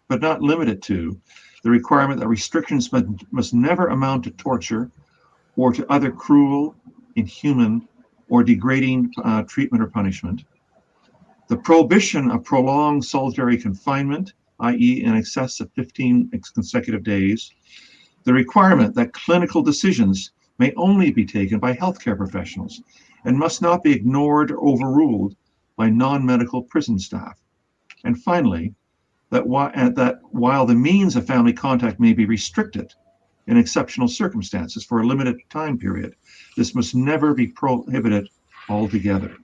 but not limited to, the requirement that restrictions must never amount to torture or to other cruel, inhuman, or degrading treatment or punishment. the prohibition of prolonged solitary confinement, i.e. in excess of 15 consecutive days, the requirement that clinical decisions may only be taken by healthcare professionals and must not be ignored or overruled by non-medical prison staff. And finally, that while the means of family contact may be restricted in exceptional circumstances for a limited time period, this must never be prohibited altogether.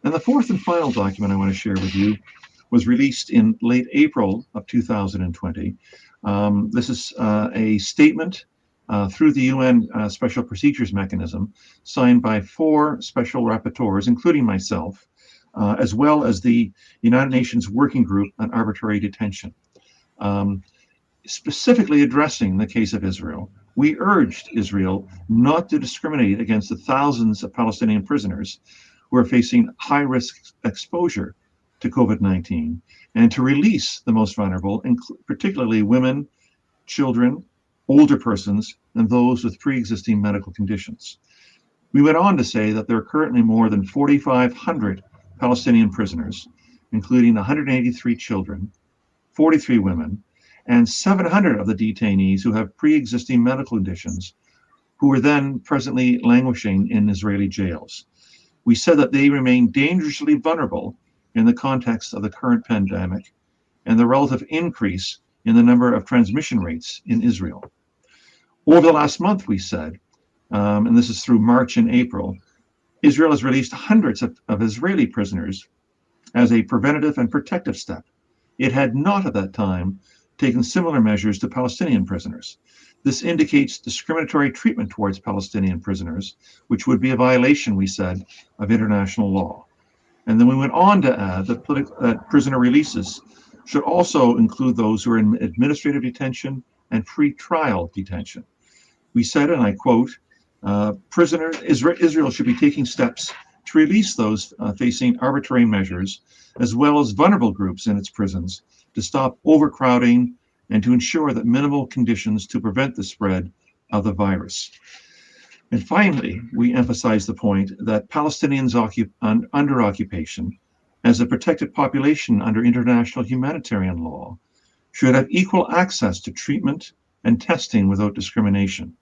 And the fourth and final document I want to share with you was released in late April of 2020. This is a statement through the UN Special Procedures Mechanism signed by 4 special rapporteurs, including myself, as well as the United Nations Working Group on Arbitrary Detention. Specifically addressing the case of Israel, we urged Israel not to discriminate against the thousands of Palestinian prisoners who are facing high-risk exposure to COVID-19 and to release the most vulnerable, particularly women, children, older persons, and those with pre-existing medical conditions. We went on to say that there are currently more than 4,500 Palestinian prisoners, including 183 children, 43 women, and 700 of the detainees who have pre-existing medical conditions who are then presently languishing in Israeli jails. We said that they remain dangerously vulnerable in the context of the current pandemic and the relative increase in the number of transmission rates in Israel. Over the last month, we said, and this is through March and April, Israel has released hundreds of Israeli prisoners as a preventative and protective step. It had not at that time taken similar measures to Palestinian prisoners. This indicates discriminatory treatment towards Palestinian prisoners, which would be a violation, we said, of international law. And then we went on to add that prisoner releases should also include those who are in administrative detention and pre-trial detention. We said, and I quote, Israel should be taking steps to release those facing arbitrary measures, as well as vulnerable groups in its prisons, to stop overcrowding and to ensure that minimal conditions to prevent the spread of the virus. And finally, we emphasize the point that Palestinians under occupation, as a protected population under international humanitarian law, should have equal access to treatment and testing without discrimination.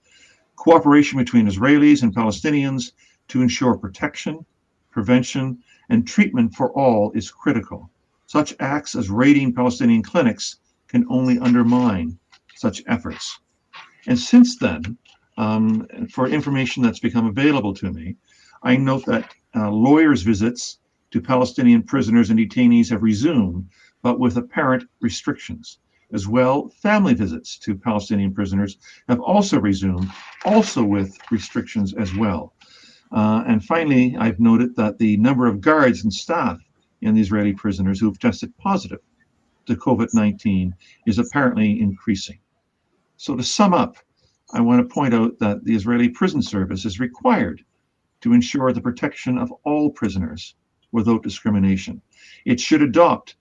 Cooperation between Israelis and Palestinians to ensure protection, prevention, and treatment for all is critical. Such acts as raiding Palestinian clinics can only undermine such efforts. And since then, for information that's become available to me, I note that lawyers' visits to Palestinian prisoners and detainees have resumed, but with apparent restrictions. As well, family visits to Palestinian prisoners have also resumed, also with restrictions as well. And finally, I've noted that the number of guards and staff in the Israeli prisoners who have tested positive to COVID-19 is apparently increasing. So to sum up, I want to point out that the Israeli Prison Service is required to ensure the protection of all prisoners without discrimination. It should adopt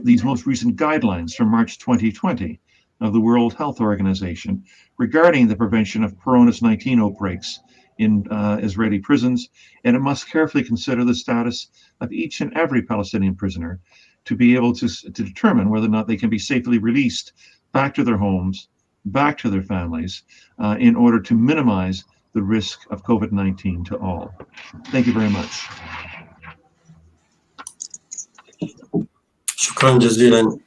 these most recent guidelines from March 2020 of the World Health Organization regarding the prevention of coronavirus-19 outbreaks in Israeli prisons, and it must carefully consider the status of each and every Palestinian prisoner to be able to determine whether or not they can be safely released back to their homes, back to their families, in order to minimize the risk of COVID-19 to all. Thank you very much. شكرا جزيلا.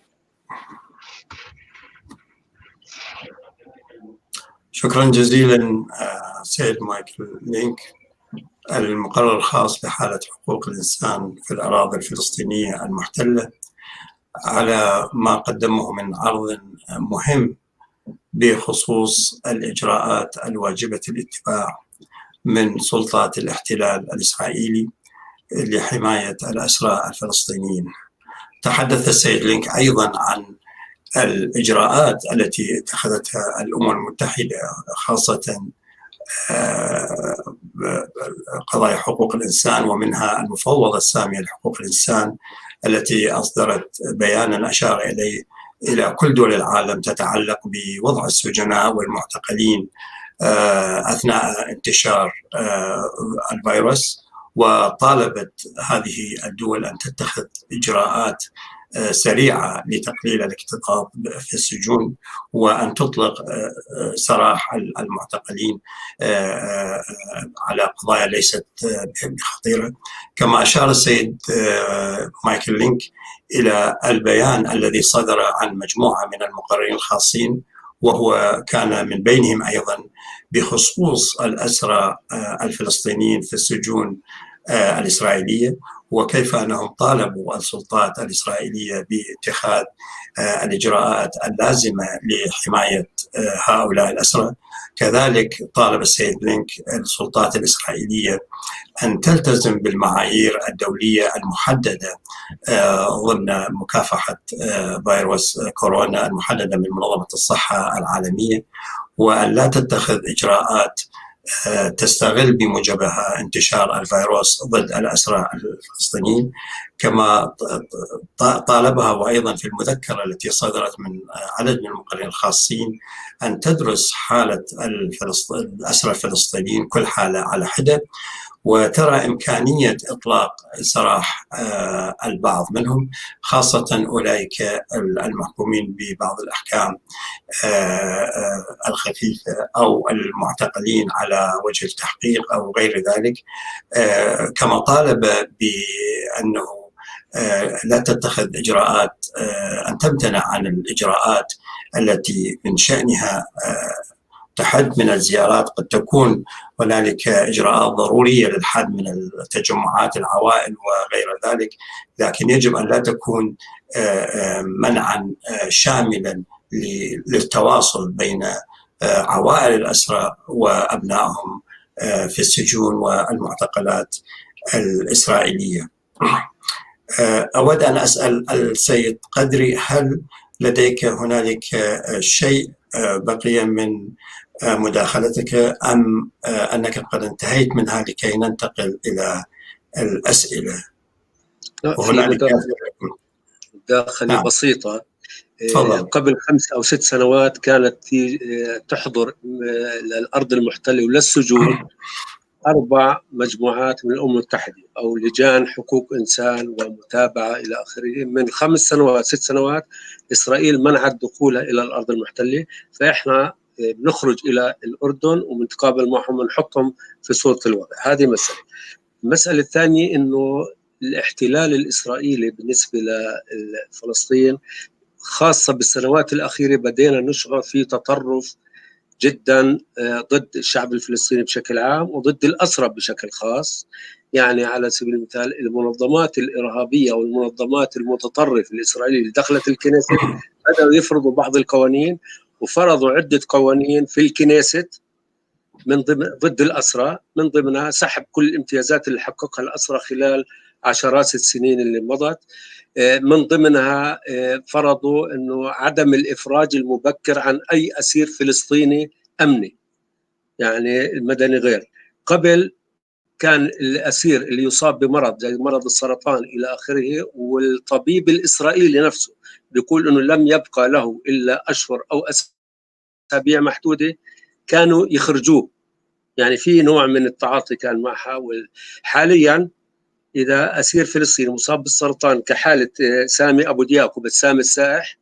شكرا جزيلا سيد مايكل لينك، المقرر الخاص بحالة حقوق الإنسان في الأراضي الفلسطينية المحتلة، على ما قدمه من عرض مهم بخصوص الإجراءات الواجبة الاتباع من سلطات الاحتلال الإسرائيلي لحماية الأسرى الفلسطينيين. تحدث السيد لينك أيضا عن الإجراءات التي اتخذتها الأمم المتحدة، خاصة قضايا حقوق الإنسان، ومنها المفوضة السامية لحقوق الإنسان التي أصدرت بيانا أشار إلى كل دول العالم تتعلق بوضع السجناء والمعتقلين أثناء انتشار الفيروس، وطالبت هذه الدول أن تتخذ إجراءات سريعة لتقليل الاكتظاظ في السجون، وأن تطلق سراح المعتقلين على قضايا ليست بخطيرة. كما أشار السيد مايكل لينك إلى البيان الذي صدر عن مجموعة من المقررين الخاصين، وهو كان من بينهم أيضا بخصوص الأسرى الفلسطينيين في السجون الإسرائيلية، وكيف أنهم طالبوا السلطات الإسرائيلية باتخاذ الإجراءات اللازمة لحماية هؤلاء الأسرى. كذلك طالب السيد لينك السلطات الإسرائيلية أن تلتزم بالمعايير الدولية المحددة ضمن مكافحة فيروس كورونا المحددة من منظمة الصحة العالمية، وأن لا تتخذ إجراءات تستغل بموجبها انتشار الفيروس ضد الأسرى الفلسطينيين. كما طالبها وأيضا في المذكرة التي صدرت من عدد من المقررين الخاصين أن تدرس حالة الأسرى الفلسطينيين كل حالة على حدة، وترى إمكانية إطلاق سراح البعض منهم، خاصة أولئك المحكومين ببعض الأحكام الخفيفة أو المعتقلين على وجه التحقيق أو غير ذلك. كما طالب بأنه لا تتخذ إجراءات، أن تمتنع عن الإجراءات التي من شأنها تحد من الزيارات. قد تكون هنالك إجراءات ضرورية للحد من التجمعات العوائل وغير ذلك، لكن يجب أن لا تكون منعا شاملا للتواصل بين عوائل الأسرى وأبنائهم في السجون والمعتقلات الإسرائيلية. أود أن أسأل السيد قدري، هل لديك هنالك شيء بقي من مداخلتك أم أنك قد انتهيت منها لكي ننتقل إلى الأسئلة؟ وهنالك مداخلة بسيطة. قبل 5 أو 6 سنوات كانت تحضر للأرض المحتلة وللسجون 4 مجموعات من الأمم المتحدة أو لجان حقوق إنسان ومتابعة إلى آخره. من 5 سنوات 6 سنوات إسرائيل منعت دخولها إلى الأرض المحتلة، فإحنا بنخرج إلى الأردن وبنتقابل معهم ونحطهم في صورة الوضع. هذه مسألة. المسألة الثانية إنه الاحتلال الإسرائيلي بالنسبة لفلسطين خاصة بالسنوات الأخيرة بدينا نشعر في تطرف جدا ضد الشعب الفلسطيني بشكل عام وضد الأسرى بشكل خاص. يعني على سبيل المثال المنظمات الإرهابية والمنظمات المتطرفة الإسرائيلية اللي دخلت الكنيست بدأوا يفرضوا بعض القوانين، وفرضوا عدة قوانين في الكنيست من ضمن ضد الأسرى، من ضمنها سحب كل الامتيازات اللي حققها الأسرى خلال عشرات السنين اللي مضت. من ضمنها فرضوا أنه عدم الإفراج المبكر عن أي أسير فلسطيني أمني، يعني المدني غير. قبل كان الأسير اللي يصاب بمرض زي مرض السرطان إلى آخره، والطبيب الإسرائيلي نفسه بيقول أنه لم يبقى له إلا أشهر أو أسابيع محدودة، كانوا يخرجوه. يعني في نوع من التعاطي كان معها. حاليا إذا أسير فلسطيني مصاب بالسرطان كحالة سامي أبو دياك وبسام السائح،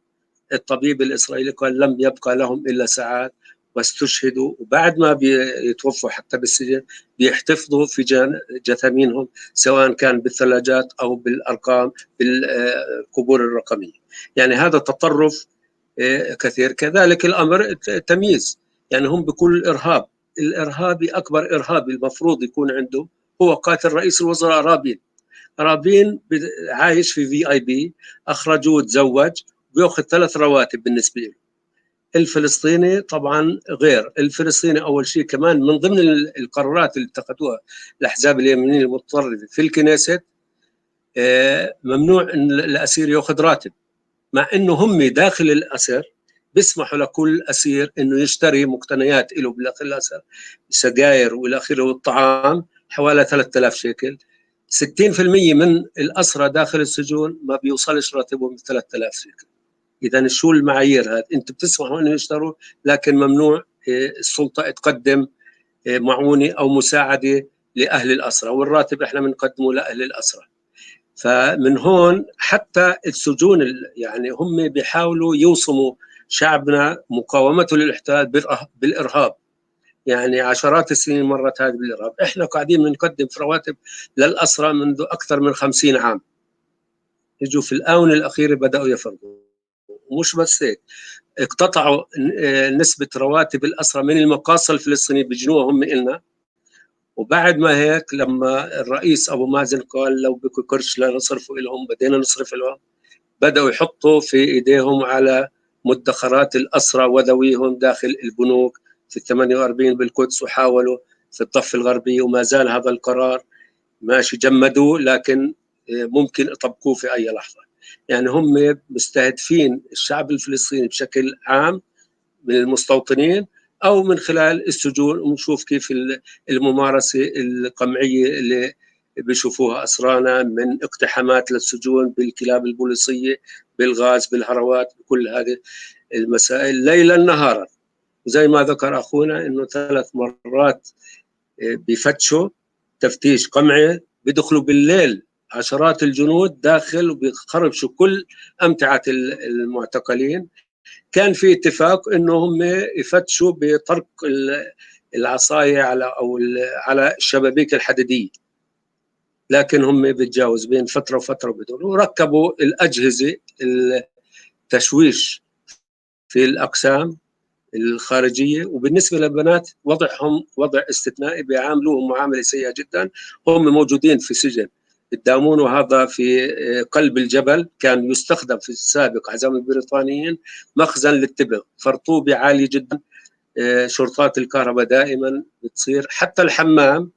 الطبيب الإسرائيلي قال لم يبقى لهم إلا ساعات واستشهدوا، وبعد ما بيتوفوا حتى بالسجن بيحتفظوا في جثامينهم سواء كان بالثلاجات أو بالأرقام بالقبور الرقمية. يعني هذا تطرف كثير. كذلك الأمر تمييز، يعني هم بكل الإرهابي أكبر إرهابي المفروض يكون عنده هو قاتل رئيس الوزراء رابين عايش في VIP، أخرجوه تزوج بيأخذ 3 رواتب بالنسبة له. الفلسطيني طبعا غير. الفلسطيني أول شيء كمان من ضمن القرارات اللي اتخذوها الأحزاب اليمينية المتطرفة في الكنيست ممنوع أن الأسير يأخذ راتب، مع أنه هم داخل الأسر بيسمحوا لكل أسير أنه يشتري مقتنيات له بداخل الأسر، سجاير والى آخره والطعام حوالي 3000 شيكل. 60% من الأسرى داخل السجون ما بيوصلش راتبهم 3000 شيكل. إذا شو المعايير هذه؟ أنت بتسمحوا أن يشتروا، لكن ممنوع السلطة تقدم معونة أو مساعدة لأهل الأسرى، والراتب إحنا بنقدمه لأهل الأسرى. فمن هون حتى السجون يعني هم بيحاولوا يوصموا شعبنا مقاومته للاحتلال بالإرهاب، يعني عشرات السنين مرت هذه بالإرهاب. إحنا قاعدين بنقدم في رواتب للأسرى منذ أكثر من 50 عام، يجوا في الآونة الأخيرة بدأوا يفرقوا. ومش بس هيك، اقتطعوا نسبة رواتب الأسرى من المقاصة الفلسطينية بجنوها هم إلنا. وبعد ما هيك لما الرئيس أبو مازن قال لو بكم قرش لا نصرفوا لهم، بدينا نصرف لهم، بدأوا يحطوا في إيديهم على مدخرات الأسرى وذويهم داخل البنوك في 48 بالقدس، وحاولوا في الضفة الغربية، وما زال هذا القرار ماشي، جمدوه لكن ممكن يطبقوه في أي لحظة. يعني هم مستهدفين الشعب الفلسطيني بشكل عام من المستوطنين أو من خلال السجون، ونشوف كيف الممارسة القمعية اللي بيشوفوها أسرانا من اقتحامات للسجون بالكلاب البوليسية، بالغاز، بالهروات، بكل هذه المسائل ليلا نهارا. وزي ما ذكر أخونا إنه 3 مرات بيفتشوا تفتيش قمعي، بيدخلوا بالليل عشرات الجنود داخل وبيخربشوا كل أمتعة المعتقلين. كان في اتفاق انه هم يفتشوا بطرق العصايه على الشبابيك الحديديه، لكن هم بيتجاوز بين فتره وفتره بدون. وركبوا الاجهزه التشويش في الاقسام الخارجيه. وبالنسبه للبنات وضعهم وضع استثنائي، بيعاملوهم معامله سيئه جدا. هم موجودين في سجن الدامون، وهذا في قلب الجبل، كان يستخدم في السابق عزام البريطانيين مخزن للتبغ، فرطوبة عالية جدا. شرطات الكهرباء دائما بتصير. حتى الحمام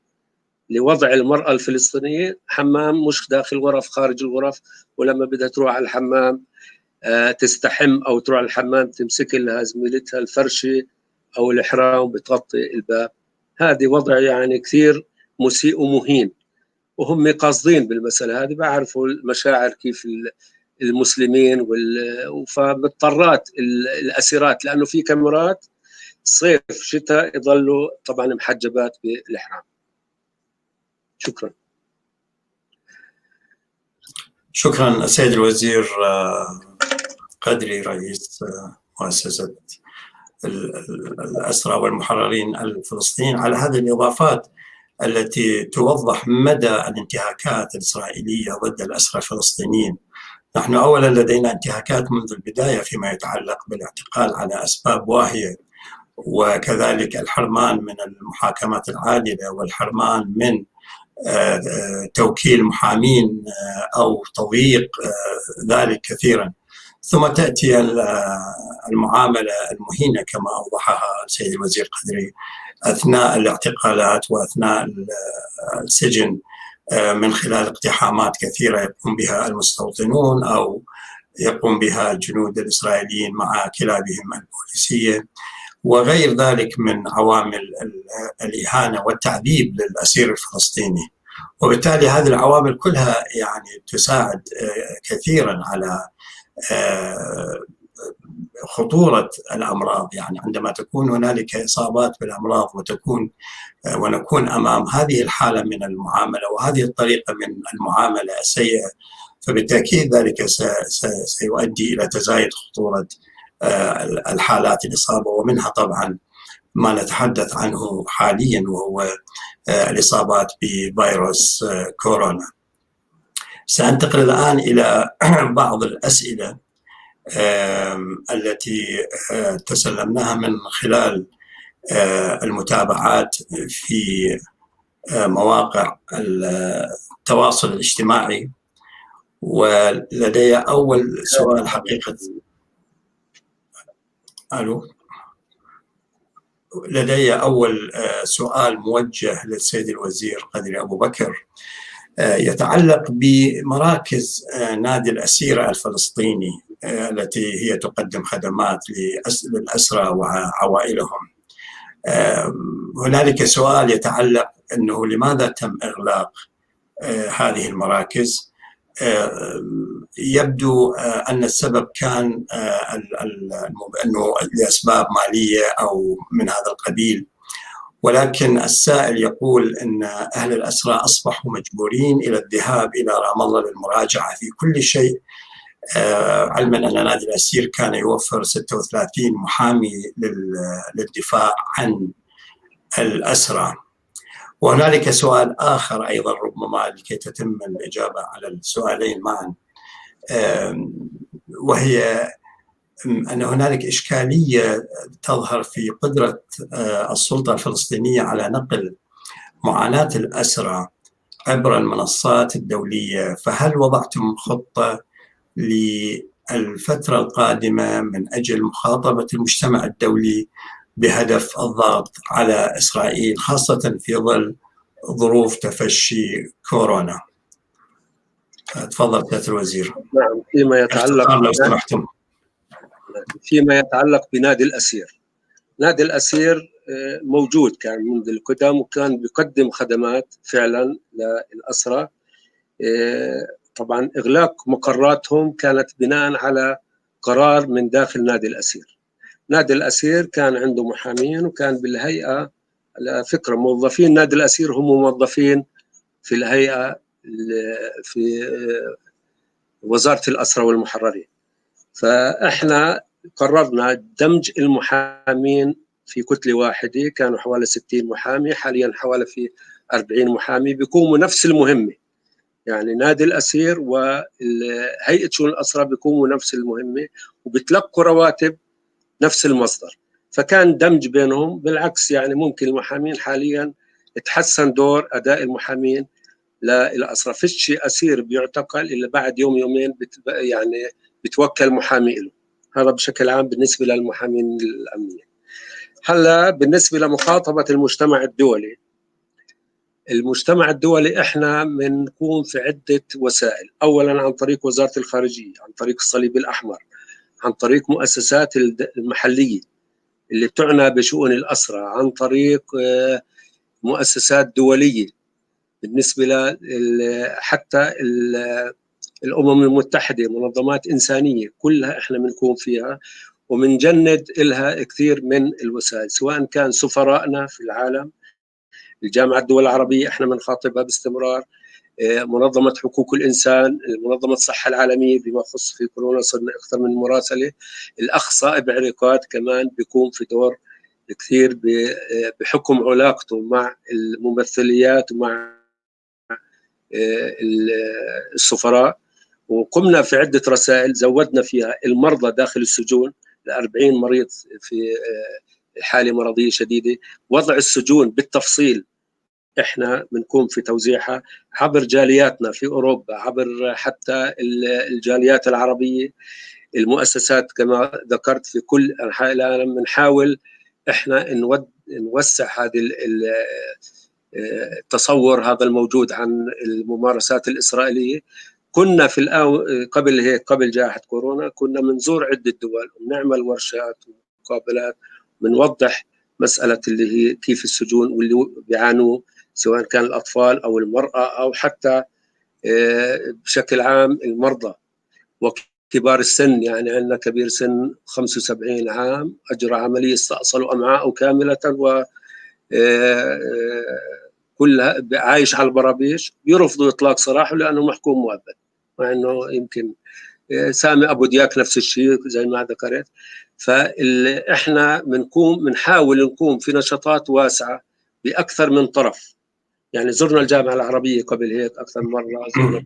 لوضع المرأة الفلسطينية حمام مش داخل غرف، خارج الغرف، ولما بدها تروح على الحمام تستحم أو تروح على الحمام تمسك لها زميلتها الفرشة أو الإحرام بتغطي الباب. هذه وضع يعني كثير مسيء ومهين، وهم قاصدين بالمسألة هذه، بعرفوا المشاعر كيف المسلمين فباضطرات الأسيرات، لأنه في كاميرات صيف شتاء يظلوا طبعا محجبات بالإحرام. شكرا. شكرا السيد الوزير قدري، رئيس مؤسسة الأسرى والمحررين الفلسطينيين، على هذه الإضافات التي توضح مدى الانتهاكات الإسرائيلية ضد الأسرى الفلسطينيين. نحن أولا لدينا انتهاكات منذ البداية فيما يتعلق بالاعتقال على أسباب واهية، وكذلك الحرمان من المحاكمات العادلة، والحرمان من توكيل محامين أو تضييق ذلك كثيرا. ثم تأتي المعاملة المهينة كما أوضحها السيد الوزير قدري أثناء الاعتقالات وأثناء السجن، من خلال اقتحامات كثيرة يقوم بها المستوطنون أو يقوم بها الجنود الإسرائيليين مع كلابهم البوليسية، وغير ذلك من عوامل الإهانة والتعذيب للأسير الفلسطيني. وبالتالي هذه العوامل كلها يعني تساعد كثيرا على خطورة الأمراض. يعني عندما تكون هنالك إصابات بالأمراض ونكون أمام هذه الحالة من المعاملة وهذه الطريقة من المعاملة السيئة، فبالتأكيد ذلك سيؤدي إلى تزايد خطورة الحالات الإصابة، ومنها طبعا ما نتحدث عنه حاليا وهو الإصابات بفيروس كورونا. سأنتقل الآن إلى بعض الأسئلة التي تسلمناها من خلال المتابعات في مواقع التواصل الاجتماعي. ولدي أول سؤال حقيقة. لدي أول سؤال موجه للسيد الوزير قدري أبو بكر، يتعلق بمراكز نادي الأسيرة الفلسطيني التي هي تقدم خدمات للأسرى وعوائلهم. هنالك سؤال يتعلق أنه لماذا تم إغلاق هذه المراكز؟ يبدو أن السبب كان أنه لأسباب مالية أو من هذا القبيل، ولكن السائل يقول أن أهل الأسرى أصبحوا مجبورين إلى الذهاب إلى رام الله للمراجعة في كل شيء، علما أن نادي الأسير كان يوفر 36 محامي للدفاع عن الأسرى. وهنالك سؤال آخر أيضا ربما لكي تتم الإجابة على السؤالين معا، وهي أن هنالك إشكالية تظهر في قدرة السلطة الفلسطينية على نقل معاناة الأسرى عبر المنصات الدولية، فهل وضعتم خطة للفترة القادمة من أجل مخاطبة المجتمع الدولي بهدف الضغط على إسرائيل خاصة في ظل ظروف تفشي كورونا؟ تفضل سيادة الوزير. نعم، فيما يتعلق بنادي الأسير، نادي الأسير موجود كان منذ القدم وكان بيقدم خدمات فعلا للأسرى. طبعا إغلاق مقراتهم كانت بناء على قرار من داخل نادي الأسير. نادي الأسير كان عنده محامين، وكان بالهيئة على فكرة موظفين نادي الأسير هم موظفين في الهيئة في وزارة الأسرى والمحررين. فإحنا قررنا دمج المحامين في كتلة واحدة، كانوا حوالي 60 محامي، حاليا حوالي في 40 محامي بيقوموا نفس المهمة. يعني نادي الأسير وهيئة شؤون الأسرى بيقوموا نفس المهمة وبتلقوا رواتب نفس المصدر، فكان دمج بينهم. بالعكس يعني ممكن المحامين حاليا تحسن دور أداء المحامين للأسرى. فيش أسير بيعتقل إلا بعد يوم يومين يعني بتوكل محامي له. هذا بشكل عام بالنسبة للمحامين الأمنية. هلا بالنسبة لمخاطبة المجتمع الدولي، المجتمع الدولي احنا بنكون في عدة وسائل. أولا عن طريق وزارة الخارجية، عن طريق الصليب الأحمر، عن طريق مؤسسات المحلية اللي بتعنى بشؤون الأسرى، عن طريق مؤسسات دولية بالنسبة حتى الأمم المتحدة، منظمات إنسانية، كلها إحنا بنكون فيها ومنجند إلها كثير من الوسائل، سواء كان سفرائنا في العالم، الجامعة الدول العربية إحنا بنخاطبها باستمرار، منظمة حقوق الإنسان، منظمة الصحة العالمية بما يخص في كورونا صرنا أكثر من مراسلة، الأخ صائب عريقات كمان بيكون في دور كثير بحكم علاقته مع الممثليات ومع السفراء. وقمنا في عدة رسائل زودنا فيها المرضى داخل السجون ل40 مريض في حالة مرضية شديدة، وضع السجون بالتفصيل احنا بنكون في توزيعها عبر جالياتنا في اوروبا، عبر حتى الجاليات العربيه، المؤسسات كما ذكرت في كل انحاء العالم. بنحاول احنا نوسع هذه التصور هذا الموجود عن الممارسات الاسرائيليه. كنا في قبل هيك، قبل جائحه كورونا، كنا بنزور عده دول ونعمل ورشات ومقابلات بنوضح مساله اللي هي كيف السجون واللي بيعانوا، سواء كان الأطفال أو المرأة أو حتى بشكل عام المرضى وكبار السن. يعني عندنا كبير سن 75 عام أجرى عملية استأصلوا أمعاءه كاملة و كلها عايش على البرابيش، يرفضوا إطلاق سراحه لأنه محكوم مؤبد، مع أنه يمكن سامي أبو دياك نفس الشيء زي ما ذكرت. فإحنا بنحاول نقوم في نشاطات واسعة بأكثر من طرف. يعني زرنا الجامعة العربية قبل هيك أكثر مرة، زرنا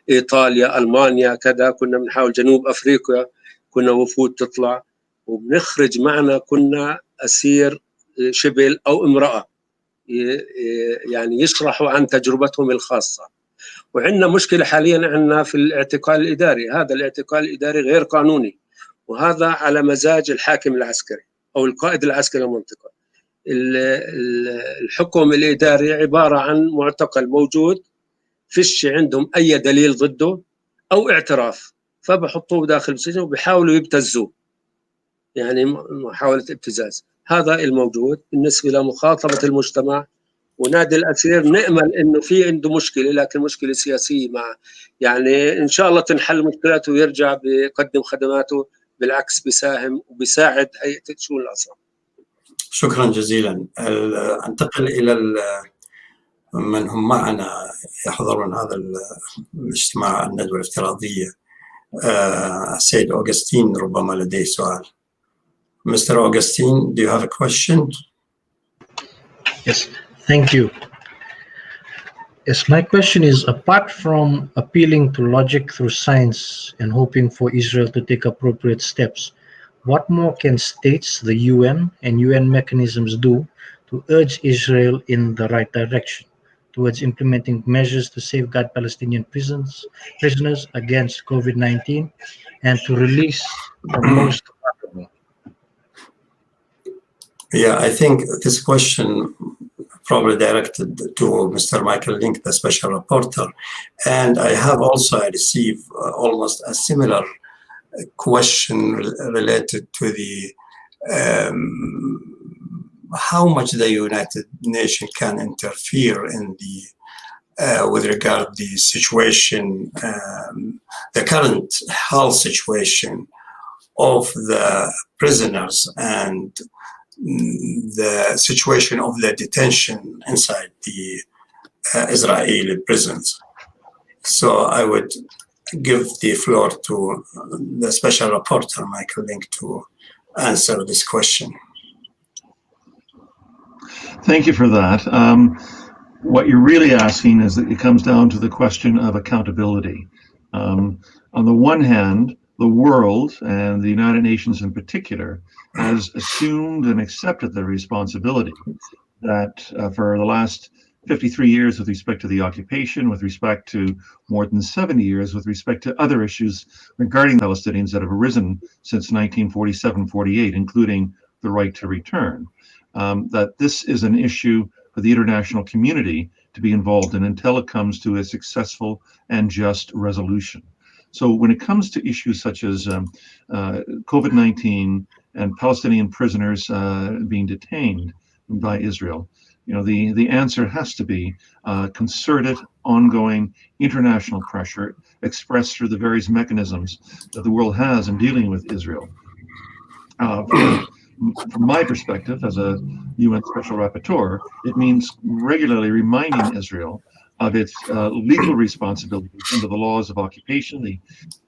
إيطاليا، ألمانيا، كذا. كنا بنحاول جنوب أفريقيا، كنا وفود تطلع وبنخرج معنا كنا أسير شبل أو امرأة يعني يشرحوا عن تجربتهم الخاصة. وعندنا مشكلة حاليا عندنا في الاعتقال الإداري. هذا الاعتقال الإداري غير قانوني، وهذا على مزاج الحاكم العسكري أو القائد العسكري المنطقة. الحكم الإداري عبارة عن معتقل موجود، فيش عندهم أي دليل ضده أو اعتراف، فبحطوه داخل السجن وبيحاولوا يبتزوه، يعني محاولة ابتزاز. هذا الموجود بالنسبة لمخاطبة المجتمع. ونادي الأسير نأمل إنه في عنده مشكلة، لكن مشكلة سياسية مع، يعني إن شاء الله تنحل مشكلاته ويرجع بيقدم خدماته، بالعكس بيساهم وبيساعد هيئة شؤون الأسرى. شكرا جزيلا. أنتقل إلى من هم معنا يحضرون هذا الاجتماع الندوة الافتراضية. السيد أوغسطين ربما لديه سؤال. Mr. Augustine, do you have a question? Yes, thank you. Yes, my question is, apart from appealing to logic through science and hoping for Israel to take appropriate steps, what more can states, the UN, and UN mechanisms do to urge Israel in the right direction towards implementing measures to safeguard Palestinian prisoners against COVID-19 and to release the most vulnerable? Yeah, I think this question probably directed to Mr. Michael Link, the special reporter. And I have also received almost a similar question related to the how much the United Nations can interfere in the with regard the situation, the current health situation of the prisoners and the situation of the detention inside the Israeli prisons. So I would give the floor to the special reporter, Michael Link, to answer this question. Thank you for that. What you're really asking is that it comes down to the question of accountability. On the one hand, the world, and the United Nations in particular, has assumed and accepted the responsibility that for the last 53 years with respect to the occupation, with respect to more than 70 years with respect to other issues regarding Palestinians that have arisen since 1947-48, including the right to return, that this is an issue for the international community to be involved in until it comes to a successful and just resolution. So when it comes to issues such as COVID-19 and Palestinian prisoners being detained by Israel, you know, the answer has to be concerted, ongoing international pressure expressed through the various mechanisms that the world has in dealing with Israel. From my perspective as a UN Special Rapporteur, it means regularly reminding Israel of its legal responsibilities under the laws of occupation, the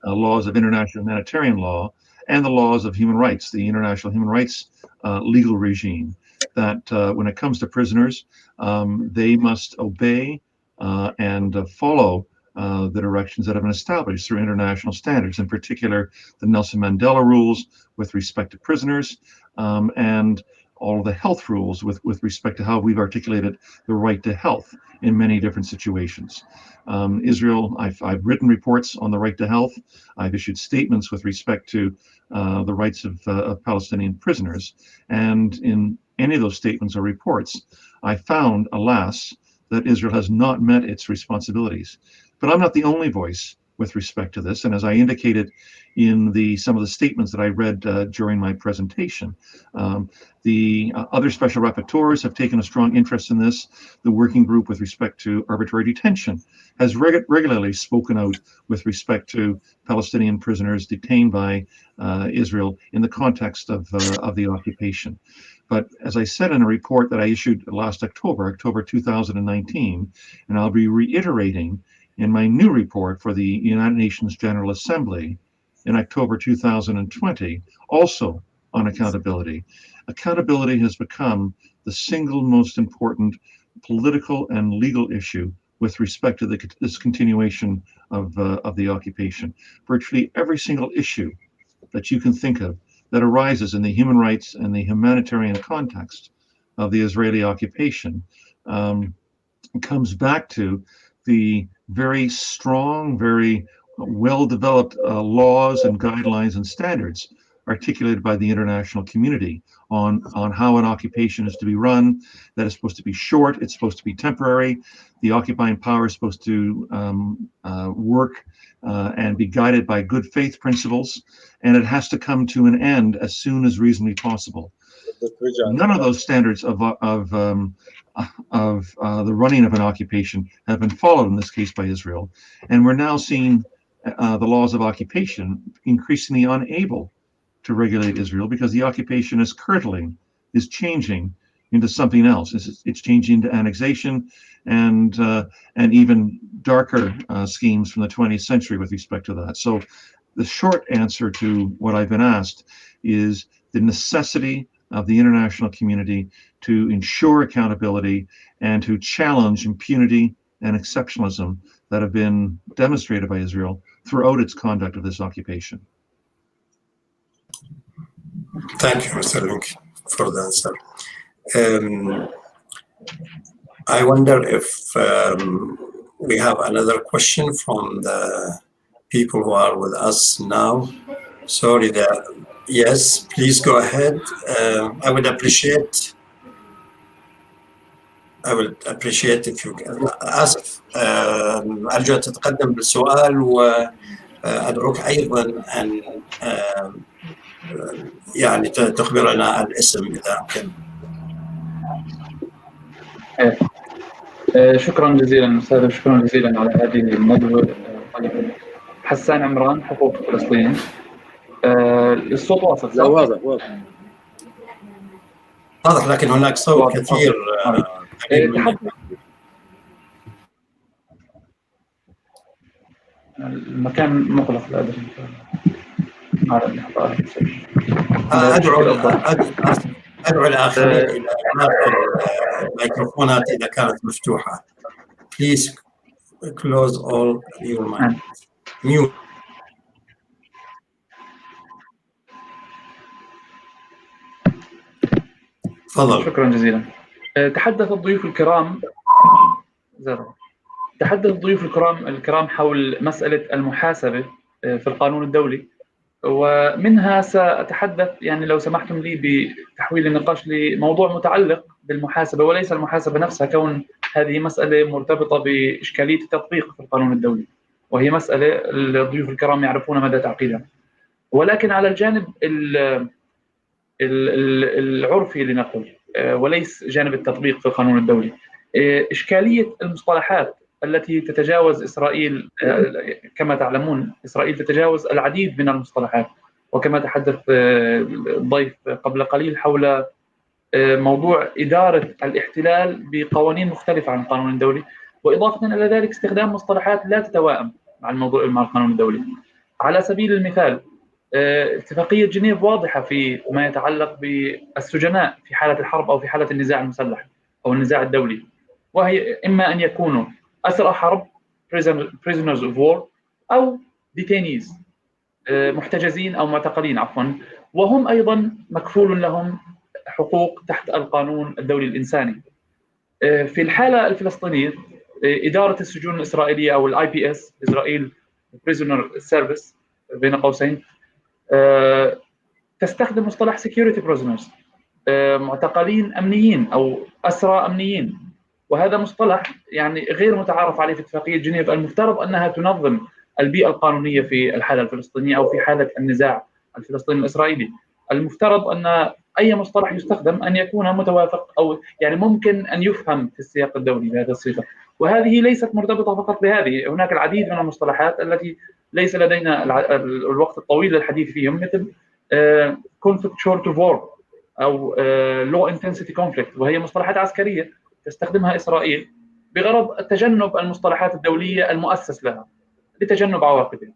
laws of international humanitarian law, and the laws of human rights, the international human rights legal regime, that when it comes to prisoners, they must obey and follow the directions that have been established through international standards, in particular the Nelson Mandela rules with respect to prisoners, and all of the health rules with respect to how we've articulated the right to health in many different situations. Israel, I've written reports on the right to health. I've issued statements with respect to the rights of Palestinian prisoners. And in any of those statements or reports, I found, alas, that Israel has not met its responsibilities. But I'm not the only voice with respect to this. And as I indicated in some of the statements that I read during my presentation, the other special rapporteurs have taken a strong interest in this. The working group with respect to arbitrary detention has regularly spoken out with respect to Palestinian prisoners detained by Israel in the context of the occupation. But as I said in a report that I issued last October 2019, and I'll be reiterating in my new report for the United Nations General Assembly in October 2020, also on accountability. Accountability has become the single most important political and legal issue with respect to this continuation of the occupation. Virtually every single issue that you can think of that arises in the human rights and the humanitarian context of the Israeli occupation comes back to the very strong, very well-developed laws and guidelines and standards articulated by the international community on how an occupation is to be run, that it's supposed to be short, it's supposed to be temporary, the occupying power is supposed to work and be guided by good faith principles, and it has to come to an end as soon as reasonably possible. None of those standards of the running of an occupation have been followed in this case by Israel, and we're now seeing the laws of occupation increasingly unable to regulate Israel because the occupation is curtailing is changing into something else. It's changing into annexation and even darker schemes from the 20th century with respect to that. So the short answer to what I've been asked is the necessity of the international community to ensure accountability and to challenge impunity and exceptionalism that have been demonstrated by Israel throughout its conduct of this occupation. Thank you, Mr. Link, for the answer. I wonder if we have another question from the people who are with us now. Sorry, yes, please go ahead. I would appreciate if you ask. أرجو أن تتقدم بالسؤال وأدعوك أيضا أن يعني تخبرنا الاسم إذا أمكن. شكرا جزيلا أستاذ، شكرا جزيلا على هذه الندوة. حسان عمران، حقوق فلسطين. الصوت واصل؟ لا، واضح لكن هناك صوت كثير. المكان مغلق، لا أدري. أدعو الآخرين إلى إغلاق الميكروفونات إذا كانت مفتوحة. Please close all your mic. Mute. تفضل. شكرا جزيلا. تحدث الضيوف الكرام حول مسألة المحاسبة في القانون الدولي، ومنها سأتحدث يعني لو سمحتم لي بتحويل النقاش لموضوع متعلق بالمحاسبة وليس المحاسبة نفسها، كون هذه مسألة مرتبطة بإشكالية التطبيق في القانون الدولي، وهي مسألة الضيوف الكرام يعرفون مدى تعقيدها. ولكن على الجانب العرفي لنقل، وليس جانب التطبيق في القانون الدولي، إشكالية المصطلحات التي تتجاوز إسرائيل. كما تعلمون إسرائيل تتجاوز العديد من المصطلحات، وكما تحدث الضيف قبل قليل حول موضوع إدارة الاحتلال بقوانين مختلفة عن القانون الدولي، وإضافة إلى ذلك استخدام مصطلحات لا تتوائم مع القانون الدولي. على سبيل المثال اتفاقية جنيف واضحة في ما يتعلق بالسجناء في حالة الحرب أو في حالة النزاع المسلح أو النزاع الدولي، وهي إما أن يكونوا أسرى حرب prisoners of war أو detainees محتجزين أو معتقلين عفوا، وهم أيضا مكفول لهم حقوق تحت القانون الدولي الإنساني. في الحالة الفلسطينية إدارة السجون الإسرائيلية أو الIPS إسرائيل Prisoner Service بين قوسين تستخدم مصطلح security prisoners معتقلين أمنيين أو أسرى أمنيين، وهذا مصطلح يعني غير متعارف عليه في اتفاقية جنيف. المفترض أنها تنظم البيئة القانونية في الحالة الفلسطينية أو في حالة النزاع الفلسطيني الإسرائيلي. المفترض أن أي مصطلح يستخدم أن يكون متوافق أو يعني ممكن أن يفهم في السياق الدولي بهذا الصيغة، وهذه ليست مرتبطة فقط بهذه. هناك العديد من المصطلحات التي ليس لدينا الوقت الطويل للحديث فيهم، مثل conflict short of war أو low intensity conflict، وهي مصطلحات عسكرية تستخدمها إسرائيل بغرض تجنب المصطلحات الدولية المؤسس لها لتجنب عواقبها.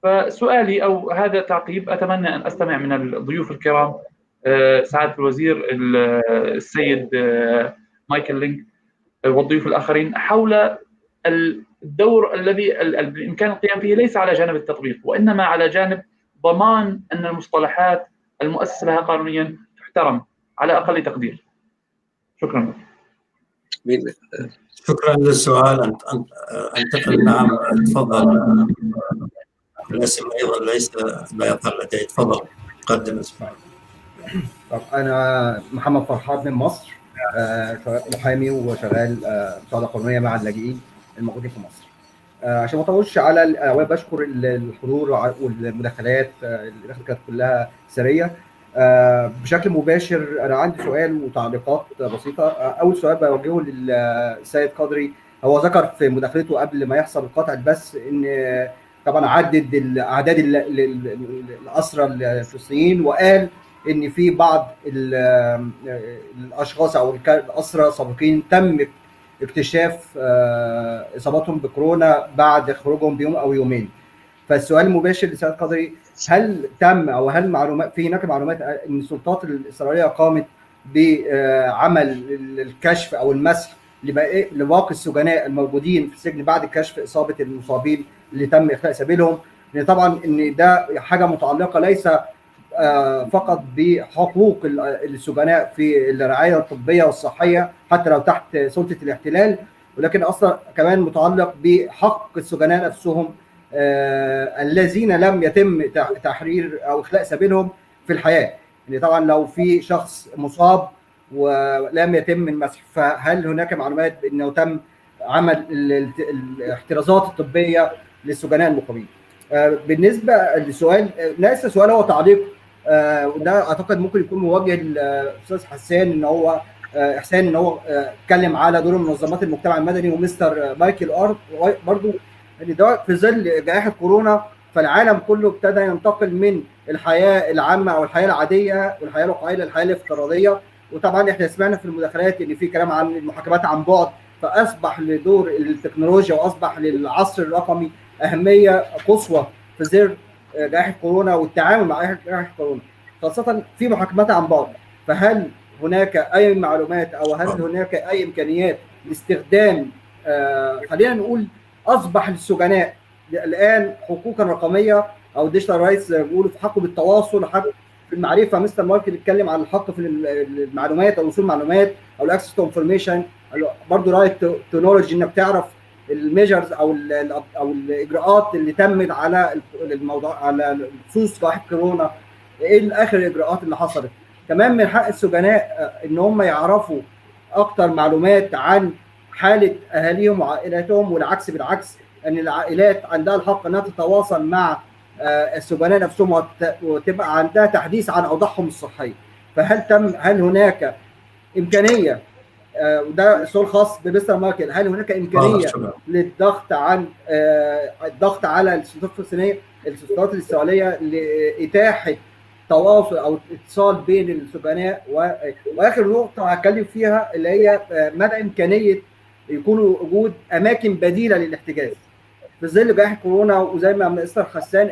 فسؤالي أو هذا تعقيب أتمنى أن أستمع من الضيوف الكرام سعادة الوزير السيد مايكل لينك والضيوف الآخرين حول الدور الذي بإمكان القيام فيه ليس على جانب التطبيق وإنما على جانب ضمان أن المصطلحات المؤسس لها قانونيا تحترم على أقل تقدير. شكرا. شكرا للسؤال. أنتقل. نعم تفضل. الاسم أيضا لا يظهر لدي. تفضل قدم اسمك. طب أنا محمد فرحات من مصر، محامي وشغال مساعدة قانونية مع اللاجئين الموجودين في مصر. عشان ما اطولش على بشكر الحضور والمداخلات اللي كانت كلها سرية. بشكل مباشر أنا عندي سؤال وتعليقات بسيطة. أول سؤال بوجهه للسيد قدري، هو ذكر في مداخلته قبل ما يحصل قطع البث إن طبعا عدد الأعداد الأسرى الفلسطينيين، وقال ان في بعض الاشخاص او الاسرى سابقين تم اكتشاف اصابتهم بكورونا بعد خروجهم بيوم او يومين. فالسؤال المباشر لسيد قدري، هل تم او هل هناك معلومات ان السلطات الاسرائيليه قامت بعمل الكشف او المسح لباقي السجناء الموجودين في السجن بعد كشف اصابه المصابين اللي تم اخلاء سبيلهم؟ لان طبعا ان ده حاجه متعلقه ليس فقط بحقوق السجناء في الرعايه الطبيه والصحيه حتى لو تحت سلطه الاحتلال، ولكن اصلا كمان متعلق بحق السجناء نفسهم الذين لم يتم تحرير او اخلاء سبيلهم في الحياه. يعني طبعا لو في شخص مصاب ولم يتم المسح، فهل هناك معلومات انه تم عمل الاحترازات الطبيه للسجناء المقيمين؟ بالنسبه للسؤال، ليس سؤال، هو تعليق، وده اعتقد ممكن يكون موجه للاستاذ حسان ان هو احسان ان هو اتكلم على دور منظمات المجتمع المدني ومستر مايكل ارت برضو، ان ده في ظل جائحه كورونا فالعالم كله ابتدى ينتقل من الحياه العامه او الحياه العاديه والحياه الواقعيه للحياه الافتراضيه. وطبعا احنا سمعنا في المداخلات ان في كلام عن المحاكمات عن بعد، فاصبح لدور التكنولوجيا واصبح للعصر الرقمي اهميه قصوى في ظل جائحه كورونا والتعامل مع جائحه كورونا، خاصه في محاكمات عن بعد. فهل هناك اي معلومات او هل هناك اي امكانيات لاستخدام خلينا نقول اصبح للسجناء الان حقوقا رقميه او ديجيتال رايتس بيقولوا في حقه بالتواصل، حق في المعرفه؟ مستر مارك بيتكلم عن الحق في المعلومات او وصول المعلومات او الاكسس تو انفورميشن، برضه رايت تو نولج انك تعرف الميجرز او الاجراءات اللي تمت على الموضوع على خصوص جائحه كورونا، ايه اخر الاجراءات اللي حصلت. كمان من حق السجناء ان هم يعرفوا اكتر معلومات عن حاله اهاليهم وعائلاتهم، والعكس بالعكس ان العائلات عندها الحق انها تتواصل مع السجناء نفسهم وتبقى عندها تحديث عن اوضاعهم الصحيه. هل هناك امكانيه، وده سؤال خاص بمستر مايكل، هل هناك امكانيه للضغط عن الضغط على السلطات الفلسطينيه السلطات الاسرائيليه لاتاحه تواصل او اتصال بين السجناء؟ واخر نقطه هتكلم فيها اللي هي مدى امكانيه يكون وجود اماكن بديله للاحتجاز في ظل جائحه كورونا. وزي ما مستر حسان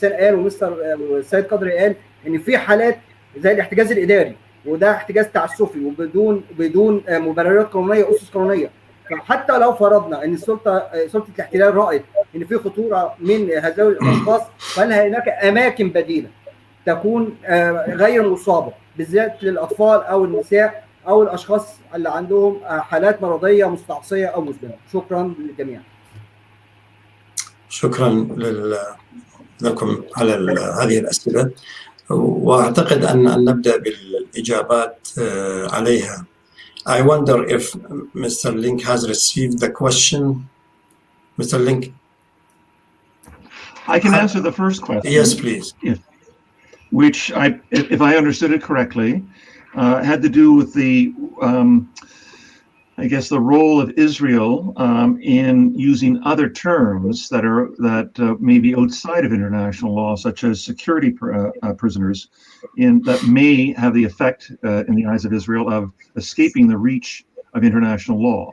قال ومستر السيد قدري قال ان في حالات زي الاحتجاز الاداري، وده احتجاز تعسفي وبدون مبررات قانونيه اسس قانونيه. فحتى لو فرضنا ان سلطه الاحتلال رأت ان في خطوره من هؤلاء الاشخاص، فهل هناك اماكن بديله تكون غير مصابه بالذات للاطفال او النساء او الاشخاص اللي عندهم حالات مرضيه مستعصيه او مزمنه؟ شكرا للجميع. شكرا لكم على هذه الأسئلة، وأعتقد أن نبدأ بالإجابات عليها. I wonder if Mr. Link has received the question. Mr. Link? I can answer the first question. Yes, please. Which, if I understood it correctly, had to do with the I guess the role of Israel in using other terms that may be outside of international law, such as security prisoners, that may have the effect in the eyes of Israel of escaping the reach of international law.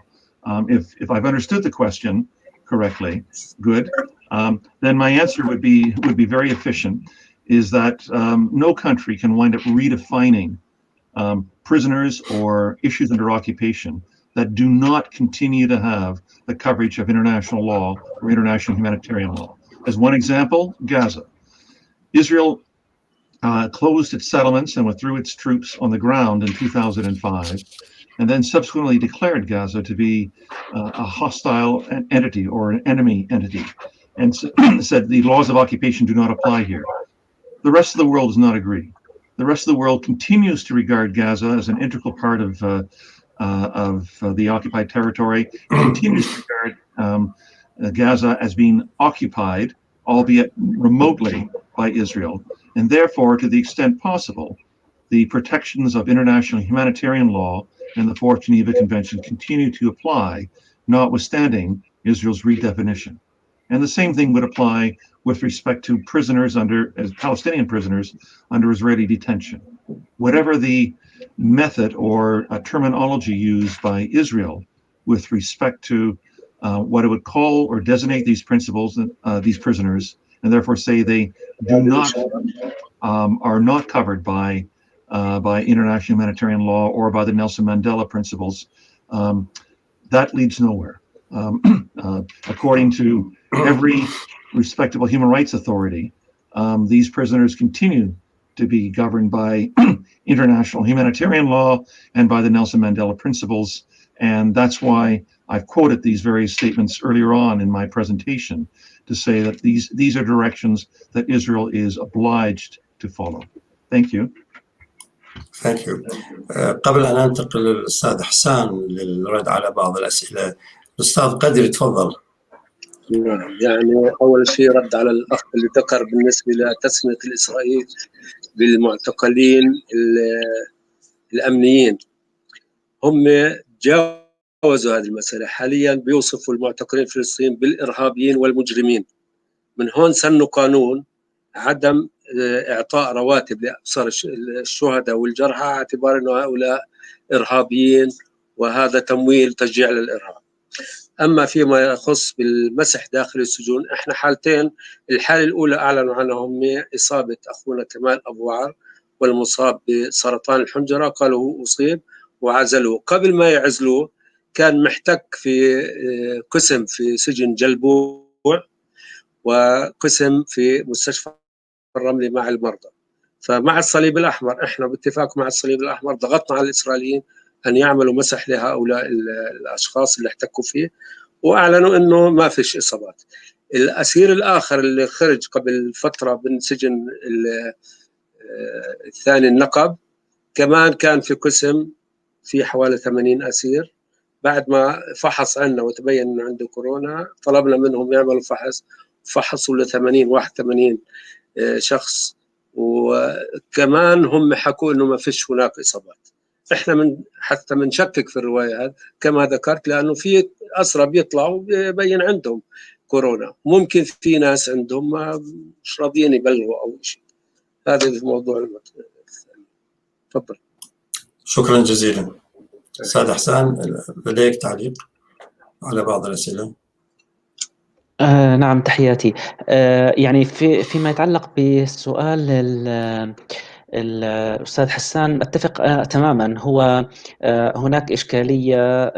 If I've understood the question correctly, good. Then my answer would be very efficient. Is that no country can wind up redefining prisoners or issues under occupation that do not continue to have the coverage of international law or international humanitarian law. As one example, Gaza. Israel closed its settlements and withdrew its troops on the ground in 2005, and then subsequently declared Gaza to be a hostile entity or an enemy entity, and said the laws of occupation do not apply here. The rest of the world does not agree. The rest of the world continues to regard Gaza as an integral part of the occupied territory, continues to regard Gaza as being occupied, albeit remotely, by Israel. And therefore, to the extent possible, the protections of international humanitarian law and the Fourth Geneva Convention continue to apply, notwithstanding Israel's redefinition. And the same thing would apply with respect to prisoners as Palestinian prisoners under Israeli detention. whatever the method or terminology used by Israel with respect to what it would call or designate these principles, these prisoners, and therefore say they do not are not covered by international humanitarian law or by the Nelson Mandela principles, that leads nowhere. According to every respectable human rights authority, these prisoners continue to be governed by international humanitarian law and by the Nelson Mandela principles. And that's why I've quoted these various statements earlier on in my presentation to say that these are directions that Israel is obliged to follow. Thank you. Thank you. قبل أن أنتقل للأستاذ حسان للرد على بعض الأسئلة، الأستاذ قدري تفضل. يعني أول شيء رد على الأخ اللي ذكر بالنسبة لتسمية الإسرائيل بالمعتقلين الأمنيين. هم جاوزوا هذه المسألة، حاليا بيوصفوا المعتقلين الفلسطينيين بالإرهابيين والمجرمين. من هون سنوا قانون عدم إعطاء رواتب لأسر الشهداء والجرحى اعتبار أن هؤلاء إرهابيين، وهذا تمويل تشجيع للإرهاب. أما فيما يخص بالمسح داخل السجون، إحنا حالتين. الحالة الأولى أعلنوا عنها هم إصابة أخونا كمال أبو عار والمصاب بسرطان الحنجرة، قالوا هو أصيب وعزلوه. قبل ما يعزلوه كان محتك في قسم في سجن جلبوع وقسم في مستشفى الرملي مع المرضى. فمع الصليب الأحمر، إحنا باتفاق مع الصليب الأحمر ضغطنا على الإسرائيليين أن يعملوا مسح لهؤلاء الأشخاص اللي احتكوا فيه، وأعلنوا أنه ما فيش إصابات. الأسير الآخر اللي خرج قبل فترة من سجن الثاني النقب كمان كان في قسم في حوالي 80 أسير. بعد ما فحص عنا وتبين أنه عنده كورونا، طلبنا منهم يعملوا فحصوا ل 81 شخص، وكمان هم حكوا أنه ما فيش هناك إصابات. إحنا حتى منشكك في الرواية هذه كما ذكرت، لأنه في أسرى بيطلعوا بيبين عندهم كورونا، ممكن في ناس عندهم مش راضيين يبلغوا أو شيء. هذا الموضوع. تفضل. شكرا جزيلا. أستاذ حسان، لديك تعليق على بعض الأسئلة؟ نعم، تحياتي. يعني فيما يتعلق بسؤال الأستاذ حسان، أتفق تماما. هو هناك إشكالية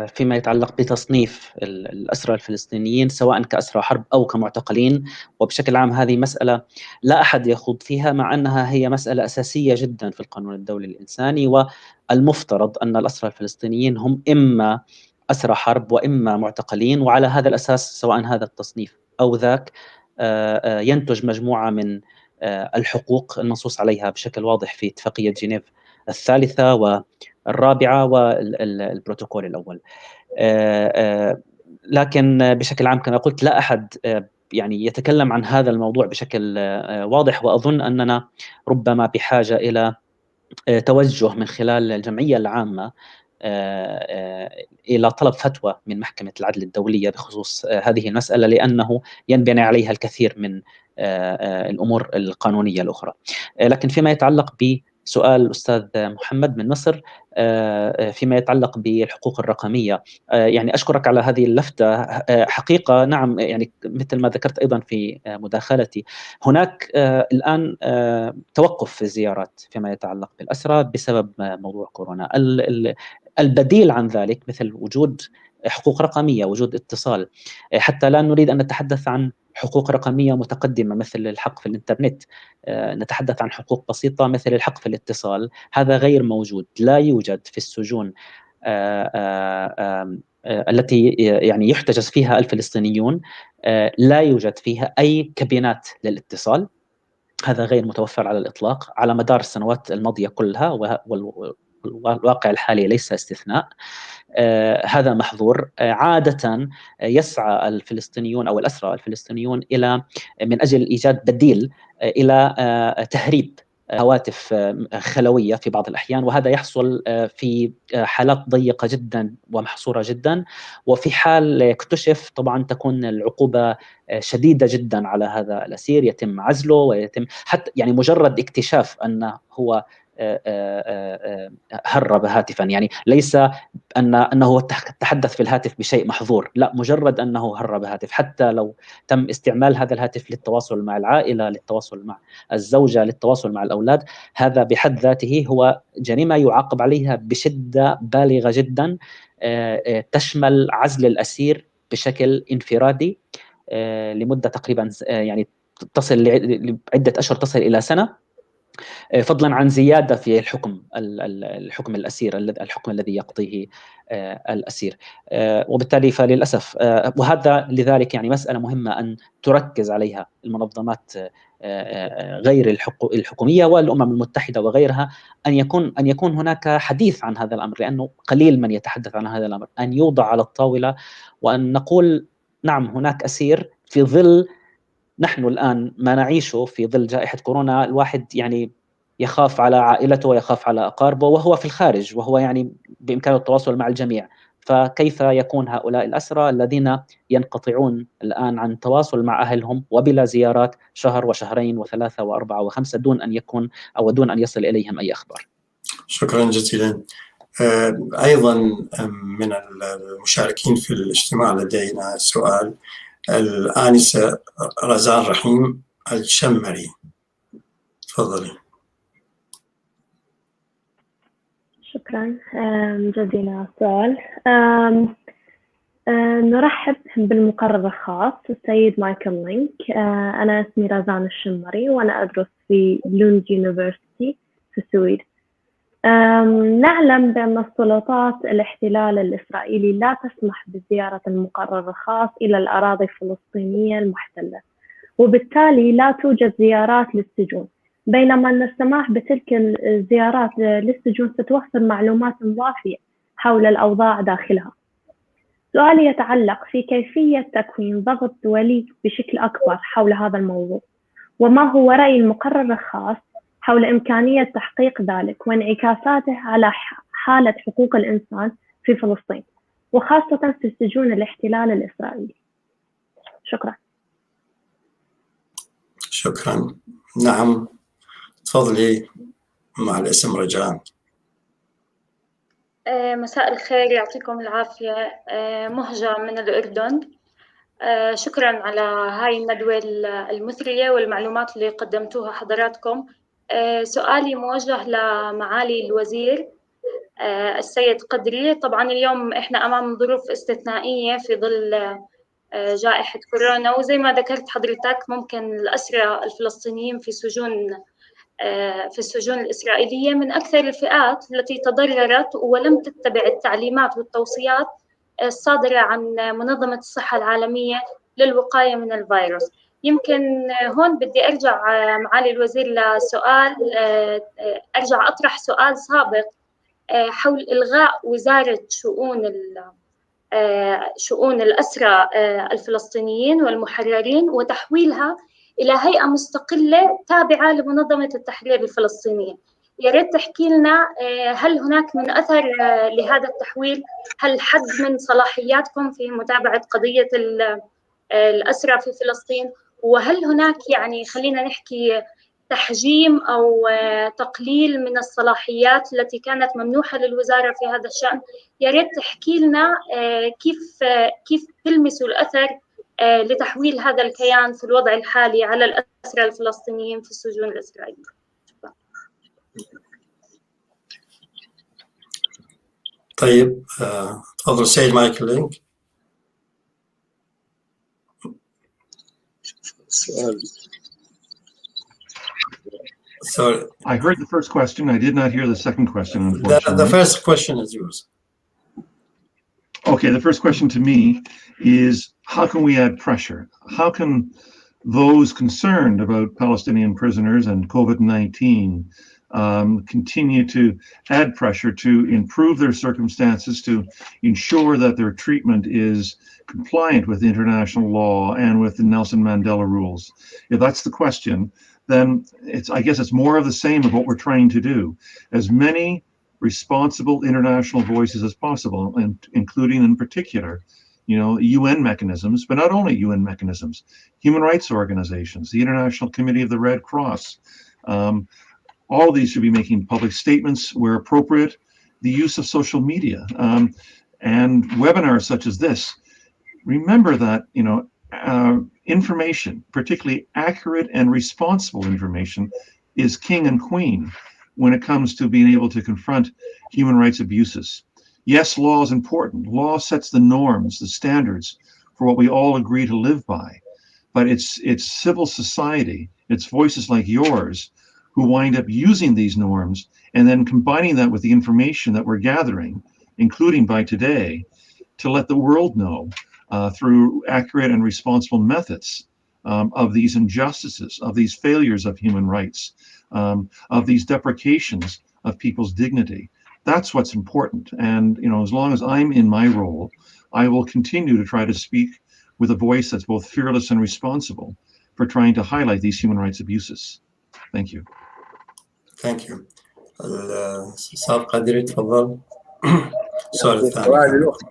فيما يتعلق بتصنيف الأسرى الفلسطينيين سواء كأسرى حرب أو كمعتقلين، وبشكل عام هذه مسألة لا أحد يخوض فيها، مع أنها هي مسألة أساسية جدا في القانون الدولي الإنساني. والمفترض أن الأسرى الفلسطينيين هم إما أسرى حرب وإما معتقلين، وعلى هذا الأساس سواء هذا التصنيف أو ذاك ينتج مجموعة من الحقوق المنصوص عليها بشكل واضح في اتفاقية جنيف الثالثة والرابعة والبروتوكول الأول. لكن بشكل عام كما قلت لا أحد يعني يتكلم عن هذا الموضوع بشكل واضح، وأظن أننا ربما بحاجة إلى توجه من خلال الجمعية العامة إلى طلب فتوى من محكمة العدل الدولية بخصوص هذه المسألة، لأنه ينبني عليها الكثير من الأمور القانونية الأخرى. لكن فيما يتعلق بسؤال الأستاذ محمد من مصر فيما يتعلق بالحقوق الرقمية، يعني أشكرك على هذه اللفتة. حقيقة نعم، يعني مثل ما ذكرت أيضا في مداخلتي، هناك الآن توقف في الزيارات فيما يتعلق بالأسرى بسبب موضوع كورونا. البديل عن ذلك مثل وجود حقوق رقمية، وجود اتصال، حتى لا نريد أن نتحدث عن حقوق رقمية متقدمة مثل الحق في الإنترنت، نتحدث عن حقوق بسيطة مثل الحق في الاتصال. هذا غير موجود، لا يوجد في السجون التي يعني يحتجز فيها الفلسطينيون، لا يوجد فيها أي كابينات للاتصال. هذا غير متوفر على الإطلاق على مدار السنوات الماضية كلها، والواقع الحالي ليس استثناء. هذا محظور. عادة يسعى الفلسطينيون أو الأسرى الفلسطينيون من أجل إيجاد بديل إلى تهريب هواتف خلوية في بعض الأحيان، وهذا يحصل في حالات ضيقة جدا ومحصورة جدا، وفي حال اكتشف طبعا تكون العقوبة شديدة جدا على هذا الأسير، يتم عزله ويتم حتى يعني مجرد اكتشاف أنه هو هرب هاتفا، يعني ليس أنه تحدث في الهاتف بشيء محظور، لا، مجرد أنه هرب هاتف، حتى لو تم استعمال هذا الهاتف للتواصل مع العائلة، للتواصل مع الزوجة، للتواصل مع الأولاد، هذا بحد ذاته هو جريمة يعاقب عليها بشدة بالغة جدا، تشمل عزل الأسير بشكل انفرادي لمدة تقريبا يعني تصل لعدة أشهر، تصل إلى سنة، فضلا عن زيادة في الحكم الأسير، الحكم الذي يقضيه الأسير. وبالتالي فللأسف، وهذا لذلك يعني مسألة مهمة أن تركز عليها المنظمات غير الحكومية والأمم المتحدة وغيرها، أن يكون هناك حديث عن هذا الأمر، لأنه قليل من يتحدث عن هذا الأمر، أن يوضع على الطاولة وأن نقول نعم هناك أسير في ظل نحن الآن ما نعيشه في ظل جائحة كورونا. الواحد يعني يخاف على عائلته ويخاف على أقاربه وهو في الخارج، وهو يعني بإمكانه التواصل مع الجميع، فكيف يكون هؤلاء الأسرى الذين ينقطعون الآن عن التواصل مع أهلهم وبلا زيارات شهر وشهرين وثلاثة وأربعة وخمسة دون أن يصل إليهم أي أخبار؟ شكرا جزيلا. أيضا من المشاركين في الاجتماع لدينا سؤال الآنسة رزان رحيم الشمري، تفضلي. شكرا جزيلا. السؤال نرحب بالمقرر الخاص السيد مايكل لينك. أنا اسمي رزان الشمري وأنا أدرس في لوند يونيفرسيتي في السويد. نعلم بأن السلطات الاحتلال الإسرائيلي لا تسمح بزيارة المقرر الخاص إلى الأراضي الفلسطينية المحتلة، وبالتالي لا توجد زيارات للسجون، بينما أن السماح بتلك الزيارات للسجون ستوفر معلومات وافية حول الأوضاع داخلها. سؤالي يتعلق في كيفية تكوين ضغط دولي بشكل أكبر حول هذا الموضوع، وما هو رأي المقرر الخاص حول إمكانية تحقيق ذلك وانعكاساته على حالة حقوق الإنسان في فلسطين، وخاصة في سجون الاحتلال الإسرائيلي. شكرا. شكرا. نعم، تفضلي مع الاسم رجاء. مساء الخير، يعطيكم العافية. مهجة من الأردن. شكرا على هاي الندوة المثرية والمعلومات اللي قدمتوها حضراتكم. سؤالي موجه لمعالي الوزير السيد قدري. طبعا اليوم احنا امام ظروف استثنائية في ظل جائحة كورونا، وزي ما ذكرت حضرتك ممكن الأسرى الفلسطينيين في السجون الإسرائيلية من أكثر الفئات التي تضررت ولم تتبع التعليمات والتوصيات الصادرة عن منظمة الصحة العالمية للوقاية من الفيروس. يمكن هون بدي أرجع معالي الوزير لسؤال، أرجع أطرح سؤال سابق حول إلغاء وزارة شؤون الأسرى الفلسطينيين والمحررين وتحويلها إلى هيئة مستقلة تابعة لمنظمة التحرير الفلسطينية. يا ريت تحكي لنا هل هناك من أثر لهذا التحويل؟ هل حد من صلاحياتكم في متابعة قضية الأسرى في فلسطين؟ وهل هناك يعني خلينا نحكي تحجيم أو تقليل من الصلاحيات التي كانت ممنوحة للوزارة في هذا الشأن؟ يا ريت تحكي لنا كيف تلمسوا الأثر لتحويل هذا الكيان في الوضع الحالي على الأسرى الفلسطينيين في السجون الإسرائيلية. طيب، تفضل سيد مايكل لينك. السؤال. Sorry. I heard the first question. I did not hear the second question, unfortunately. The first question is yours. Okay, the first question to me is, how can we add pressure? How can those concerned about Palestinian prisoners and COVID-19 continue to add pressure to improve their circumstances, to ensure that their treatment is compliant with international law and with the Nelson Mandela rules. If that's the question, then I guess it's more of the same of what we're trying to do. As many responsible international voices as possible, and including in particular, UN mechanisms, but not only UN mechanisms, human rights organizations, the International Committee of the Red Cross. All these should be making public statements where appropriate, the use of social media, and webinars such as this. Remember that, information, particularly accurate and responsible information, is king and queen when it comes to being able to confront human rights abuses. Yes, law is important. Law sets the norms, the standards for what we all agree to live by. But it's civil society, it's voices like yours who wind up using these norms and then combining that with the information that we're gathering, including by today, to let the world know through accurate and responsible methods of these injustices, of these failures of human rights, of these deprecations of people's dignity. That's what's important. And as long as I'm in my role, I will continue to try to speak with a voice that's both fearless and responsible for trying to highlight these human rights abuses. Thank you. Thank you. الأستاذ قادري تفضل. السؤال الثاني. سؤال الأخت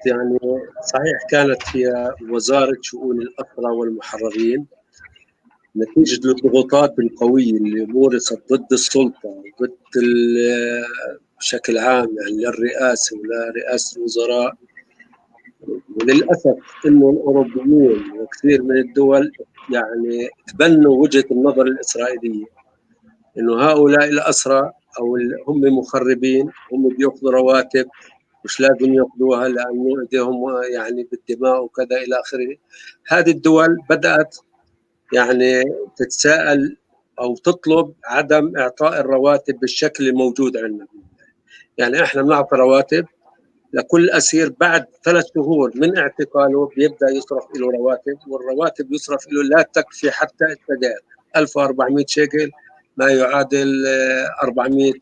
صحيح كانت هي وزارة شؤون الأسرى والمحررين نتيجة الضغوطات القوية اللي مورست ضد السلطة ضد بشكل عام للرئاسة ولرئاسة الوزراء. وللأسف إنه الأوروبيين وكثير من الدول تبنوا وجهة النظر الإسرائيلية إنه هؤلاء الأسرى أو هم مخربين، هم بيأخذوا رواتب مش لازم يأخذوها لأنه إيديهم بالدماء وكذا إلى آخره. هذه الدول بدأت تتساءل أو تطلب عدم إعطاء الرواتب بالشكل الموجود عندنا. إحنا بنعطي رواتب لكل أسير بعد 3 شهور من اعتقاله بيبدأ يصرف له رواتب، والرواتب يصرف له لا تكفي حتى السجائر. 1400 شيكل ما يعادل $400.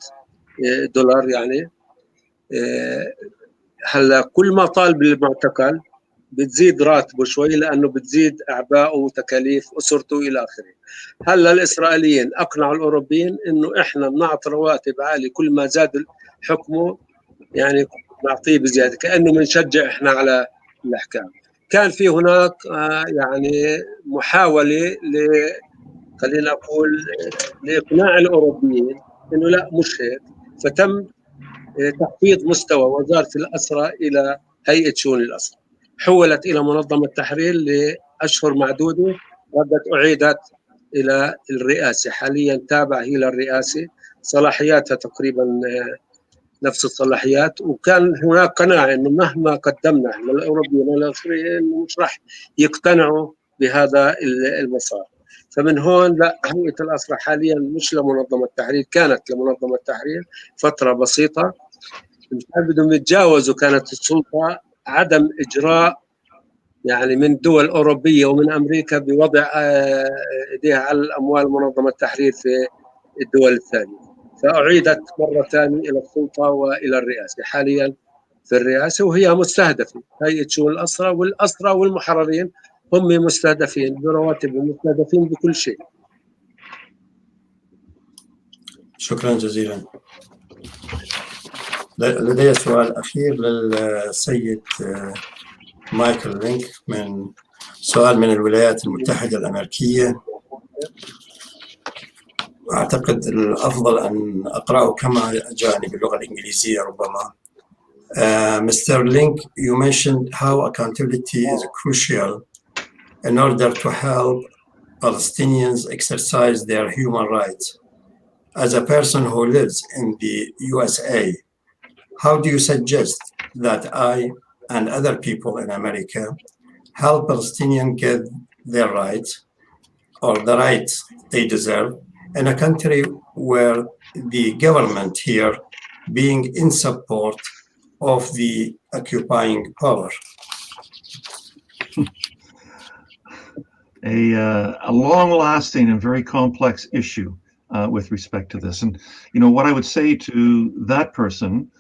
هلا كل ما طال بالمعتقل بتزيد راتبه شوي لأنه بتزيد أعباءه وتكاليف أسرته إلى آخره. هلا الإسرائيليين أقنعوا الأوروبيين إنه إحنا بنعطي رواتب عالية، كل ما زاد حكمه نعطيه بزيادة، كأنه بنشجع إحنا على الأحكام. كان في هناك محاولة خلينا أقول لإقناع الأوروبيين إنه لا مش هيك، فتم تخفيض مستوى وزارة الأسرى إلى هيئة شؤون الأسرى، حولت إلى منظمة التحرير لأشهر معدودة، أعيدت إلى الرئاسة. حاليا تابعة هي للرئاسة، صلاحياتها تقريبا نفس الصلاحيات. وكان هناك قناعة إنه مهما قدمنا إحنا الأوروبيين والآخرين مش راح يقتنعوا بهذا المسار. فمن هون لا، هيئة الأسرى حاليا مش لمنظمة التحرير، كانت لمنظمة التحرير فترة بسيطة، مش بدهم يتجاوزوا كانت السلطة عدم إجراء من دول أوروبية ومن أمريكا بوضع إيديها على الأموال منظمة التحرير في الدول الثانية، فأعيدت مرة ثانية إلى السلطة وإلى الرئاسة. حاليا في الرئاسة وهي مستهدفة، هيئة شؤون الأسرى والأسرى والمحررين هم مستهدفين برواتب ومستهدفين بكل شيء. شكرا جزيلا. لدي سؤال أخير للسيد مايكل لينك، سؤال من الولايات المتحدة الأمريكية. أعتقد الأفضل أن أقرأه كما جاءني باللغة الإنجليزية ربما. Mr. Link, you mentioned how accountability is crucial in order to help Palestinians exercise their human rights. As a person who lives in the USA, how do you suggest that I and other people in America help Palestinians get their rights or the rights they deserve in a country where the government here being in support of the occupying power? A long-lasting and very complex issue. with respect to this. And, what I would say to that person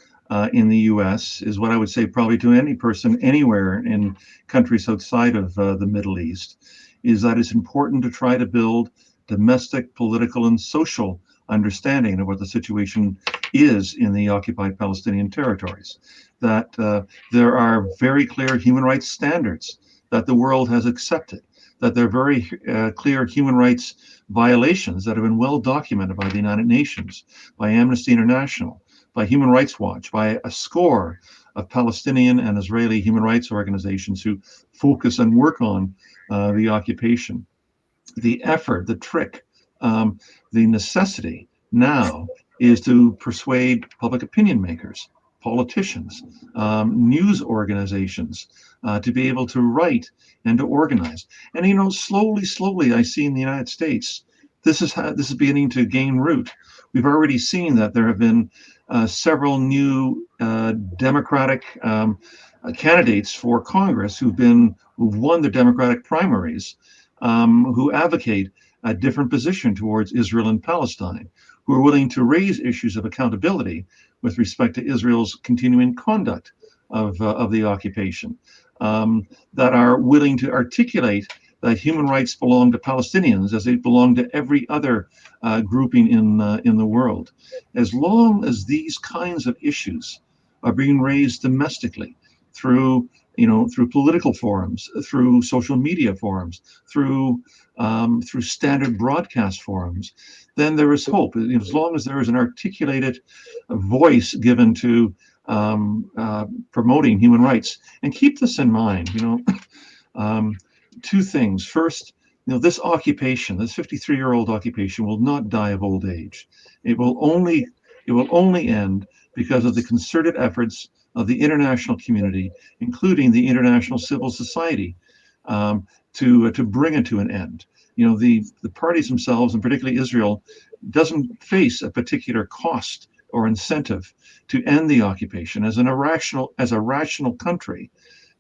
in the US is what I would say probably to any person anywhere in countries outside of the Middle East, is that it's important to try to build domestic, political, and social understanding of what the situation is in the occupied Palestinian territories. That there are very clear human rights standards that the world has accepted, that there are very clear human rights violations that have been well documented by the United Nations, by Amnesty International, by Human Rights Watch, by a score of Palestinian and Israeli human rights organizations who focus and work on the occupation. The effort, the trick, the necessity now is to persuade public opinion makers, politicians, news organizations to be able to write and to organize. And slowly, I see in the United States, this is beginning to gain root. We've already seen that there have been several new Democratic candidates for Congress who've won the Democratic primaries, who advocate a different position towards Israel and Palestine, who are willing to raise issues of accountability with respect to Israel's continuing conduct of the occupation, that are willing to articulate that human rights belong to Palestinians as they belong to every other grouping in the world. As long as these kinds of issues are being raised domestically through political forums, through social media forums, through standard broadcast forums, then there is hope. As long as there is an articulated voice given to promoting human rights. And keep this in mind, two things. First, this occupation, this 53-year-old occupation, will not die of old age. It will only end because of the concerted efforts of the international community, including the international civil society, to bring it to an end. The parties themselves, and particularly Israel, doesn't face a particular cost or incentive to end the occupation. As a rational country,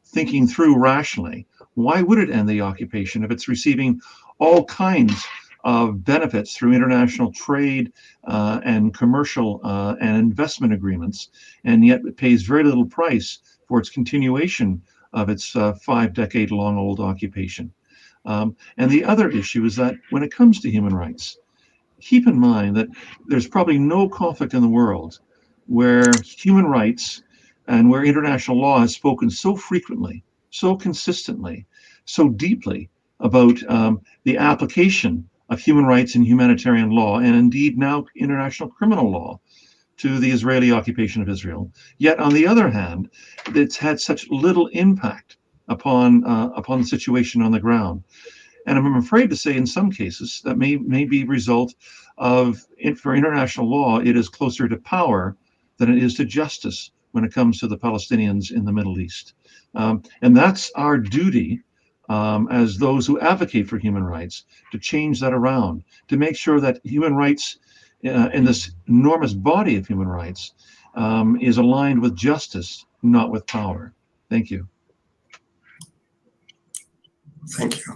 thinking through rationally, why would it end the occupation if it's receiving all kinds of benefits through international trade and commercial and investment agreements, and yet it pays very little price for its continuation of its 5-decade-long-old occupation? And the other issue is that when it comes to human rights, keep in mind that there's probably no conflict in the world where human rights and where international law has spoken so frequently, so consistently, so deeply about the application of human rights and humanitarian law, and indeed now international criminal law, to the Israeli occupation of Israel. Yet on the other hand, it's had such little impact upon the situation on the ground. And I'm afraid to say in some cases that may be a result of, for international law, it is closer to power than it is to justice when it comes to the Palestinians in the Middle East. And that's our duty as those who advocate for human rights, to change that around, to make sure that human rights in this enormous body of human rights is aligned with justice, not with power. Thank you. Thank you.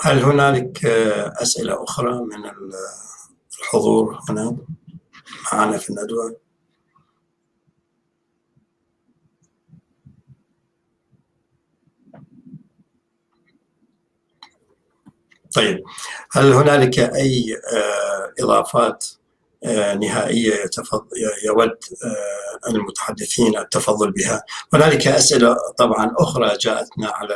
هل هنالك أسئلة أخرى من الحضور هنا معنا في الندوة؟ طيب، هل هنالك أي إضافات نهائية يود المتحدثين التفضل بها؟ هنالك أسئلة طبعا أخرى جاءتنا على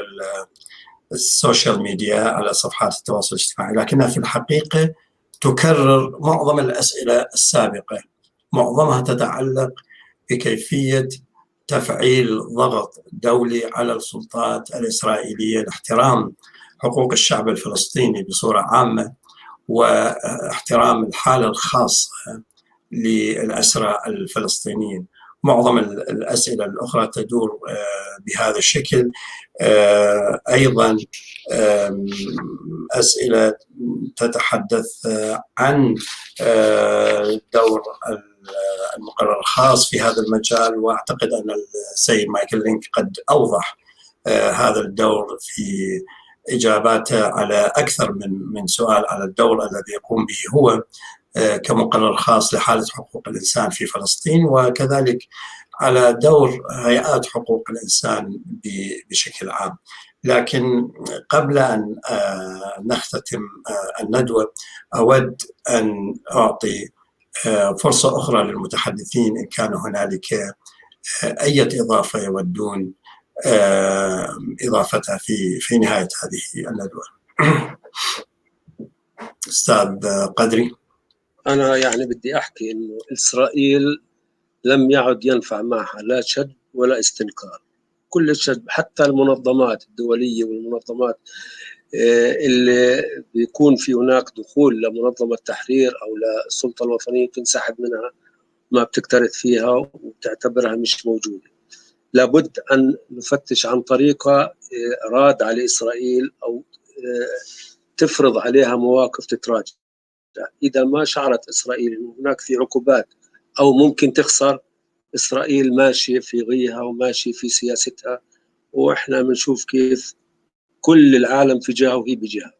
السوشيال ميديا، على صفحات التواصل الاجتماعي، لكنها في الحقيقة تكرر معظم الأسئلة السابقة. معظمها تتعلق بكيفية تفعيل ضغط دولي على السلطات الإسرائيلية لاحترام حقوق الشعب الفلسطيني بصورة عامة، واحترام الحالة الخاصة للأسرى الفلسطينيين. معظم الأسئلة الأخرى تدور بهذا الشكل. أيضا أسئلة تتحدث عن دور المقرر الخاص في هذا المجال، وأعتقد أن السيد مايكل لينك قد أوضح هذا الدور في إجاباته على أكثر من سؤال على الدور الذي يقوم به هو كمقرر خاص لحالة حقوق الإنسان في فلسطين، وكذلك على دور هيئات حقوق الإنسان بشكل عام. لكن قبل أن نختتم الندوة أود أن أعطي فرصة أخرى للمتحدثين إن كان هنالك أي إضافة يودون إضافتها في نهاية هذه الندوة. أستاذ قدري. أنا يعني بدي أحكي إنه إسرائيل لم يعد ينفع معها لا شد ولا استنكار. كل الشد، حتى المنظمات الدولية والمنظمات اللي بيكون في هناك دخول لمنظمة تحرير أو للسلطة الوطنية تنسحب منها، ما بتكترث فيها وبتعتبرها مش موجودة. لابد أن نفتش عن طريقة رادعة لإسرائيل أو تفرض عليها مواقف تتراجع. إذا ما شعرت إسرائيل أن هناك في عقوبات أو ممكن تخسر، إسرائيل ماشية في غيها وماشية في سياستها، وإحنا بنشوف كيف كل العالم في جهة وهي بجهة.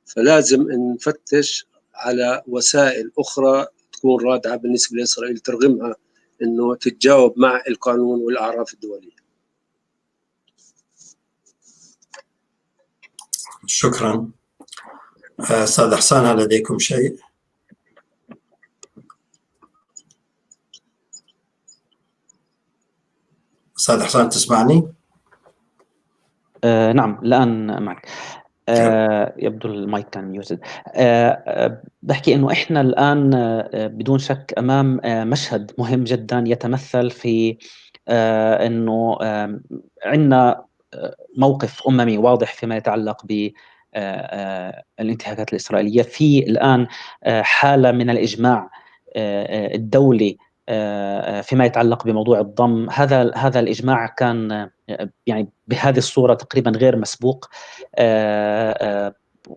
فلازم نفتش على وسائل أخرى تكون رادعة بالنسبة لإسرائيل ترغمها إنه تتجاوب مع القانون والأعراف الدولية. شكرا. أستاذ حسان، هل لديكم شيء؟ أستاذ حسان تسمعني؟ نعم الآن معك. يبدو المايك كان يوزد. بحكي إنه إحنا الآن بدون شك أمام مشهد مهم جدا يتمثل في إنه عندنا موقف أممي واضح فيما يتعلق بالانتهاكات الإسرائيلية. في الآن حالة من الإجماع الدولي فيما يتعلق بموضوع الضم. هذا الإجماع كان يعني بهذه الصورة تقريبا غير مسبوق،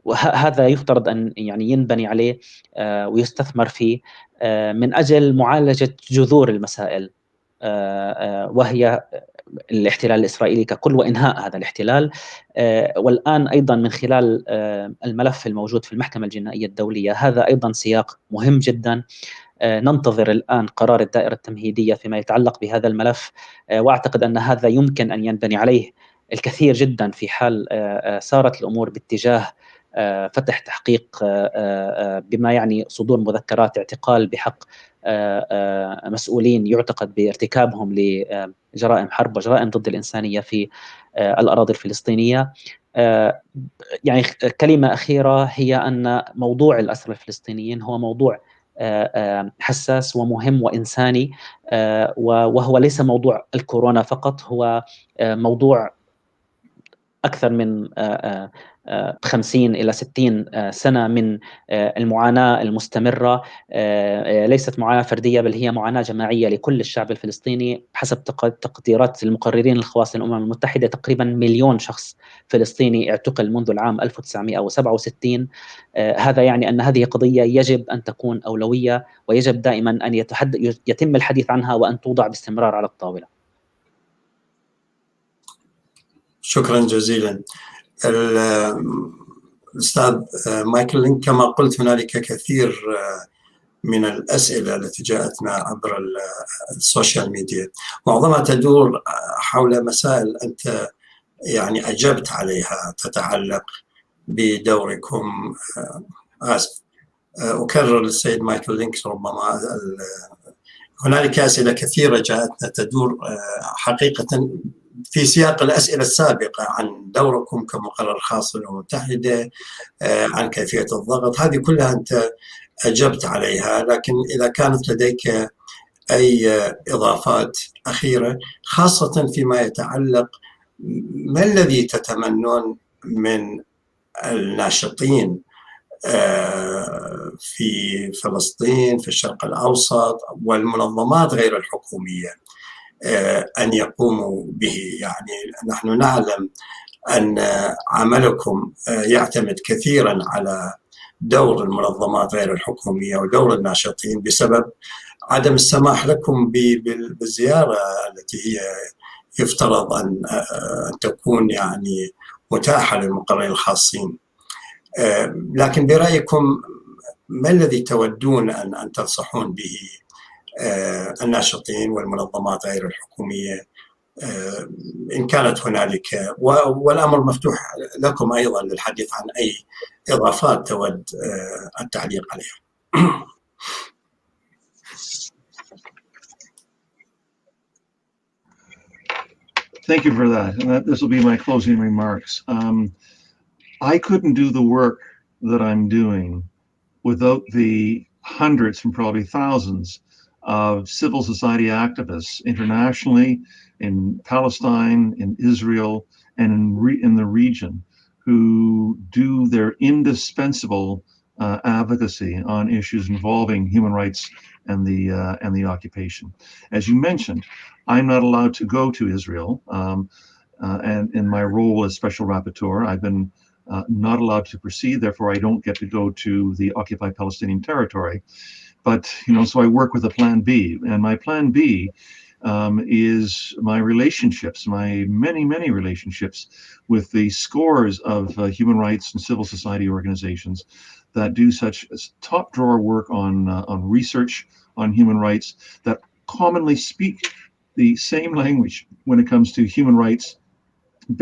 وهذا يفترض أن يعني ينبني عليه ويستثمر فيه من أجل معالجة جذور المسائل، وهي الاحتلال الإسرائيلي ككل وإنهاء هذا الاحتلال. والآن أيضا من خلال الملف الموجود في المحكمة الجنائية الدولية، هذا أيضا سياق مهم جدا. ننتظر الآن قرار الدائرة التمهيدية فيما يتعلق بهذا الملف، وأعتقد أن هذا يمكن أن ينبني عليه الكثير جدا في حال سارت الأمور باتجاه فتح تحقيق بما يعني صدور مذكرات اعتقال بحق مسؤولين يعتقد بارتكابهم لجرائم حرب وجرائم ضد الإنسانية في الأراضي الفلسطينية. يعني كلمة أخيرة هي أن موضوع الأسرى الفلسطينيين هو موضوع حساس ومهم وإنساني، وهو ليس موضوع الكورونا فقط، هو موضوع أكثر من 50 إلى 60 سنة من المعاناة المستمرة. ليست معاناة فردية، بل هي معاناة جماعية لكل الشعب الفلسطيني. حسب تقديرات المقررين الخواص للأمم المتحدة تقريبا 1,000,000 شخص فلسطيني اعتقل منذ العام 1967. هذا يعني أن هذه قضية يجب أن تكون أولوية، ويجب دائما أن يتم الحديث عنها وأن توضع باستمرار على الطاولة. شكرا جزيلا. الأستاذ مايكل، كما قلت هنالك كثير من الأسئلة التي جاءتنا عبر السوشيال ميديا، معظمها تدور حول مسائل أنت يعني أجبت عليها تتعلق بدوركم. أكرر للسيد مايكل لينكس، ربما هنالك أسئلة كثيرة جاءتنا تدور حقيقة في سياق الأسئلة السابقة عن دوركم كمقرر خاص للأمم المتحدة، عن كيفية الضغط، هذه كلها أنت أجبت عليها. لكن إذا كانت لديك أي إضافات أخيرة، خاصة فيما يتعلق ما الذي تتمنون من الناشطين في فلسطين، في الشرق الأوسط، والمنظمات غير الحكومية أن يقوموا به؟ يعني نحن نعلم أن عملكم يعتمد كثيرا على دور المنظمات غير الحكومية ودور الناشطين بسبب عدم السماح لكم بالزيارة التي هي يفترض أن تكون يعني متاحة للمقررين الخاصين. لكن برأيكم ما الذي تودون أن تنصحون به الناشطين والمنظمات غير الحكومية إن كانت هنالك، والأمر مفتوح لكم أيضا للحديث عن أي إضافات تود التعليق عليها. Thank you for that. And this will be my closing remarks. I couldn't do the work that I'm doing without the hundreds and probably thousands of civil society activists internationally, in Palestine, in Israel, and in the region, who do their indispensable advocacy on issues involving human rights and the occupation. As you mentioned, I'm not allowed to go to Israel, and in my role as special rapporteur, I've been not allowed to proceed. Therefore, I don't get to go to the occupied Palestinian territory. But so I work with a plan B, and my plan B is my relationships, my many relationships with the scores of human rights and civil society organizations that do such top drawer work on research on human rights, that commonly speak the same language when it comes to human rights,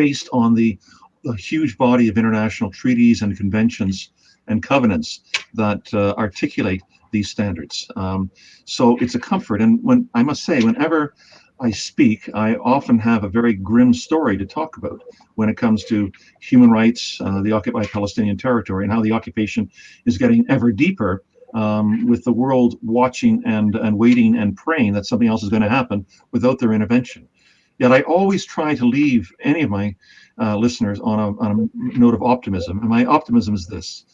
based on the huge body of international treaties and conventions and covenants that articulate these standards. So it's a comfort. And I must say, whenever I speak, I often have a very grim story to talk about when it comes to human rights, the occupied Palestinian territory, and how the occupation is getting ever deeper, with the world watching and waiting and praying that something else is going to happen without their intervention. Yet I always try to leave any of my listeners on a note of optimism. And my optimism is this: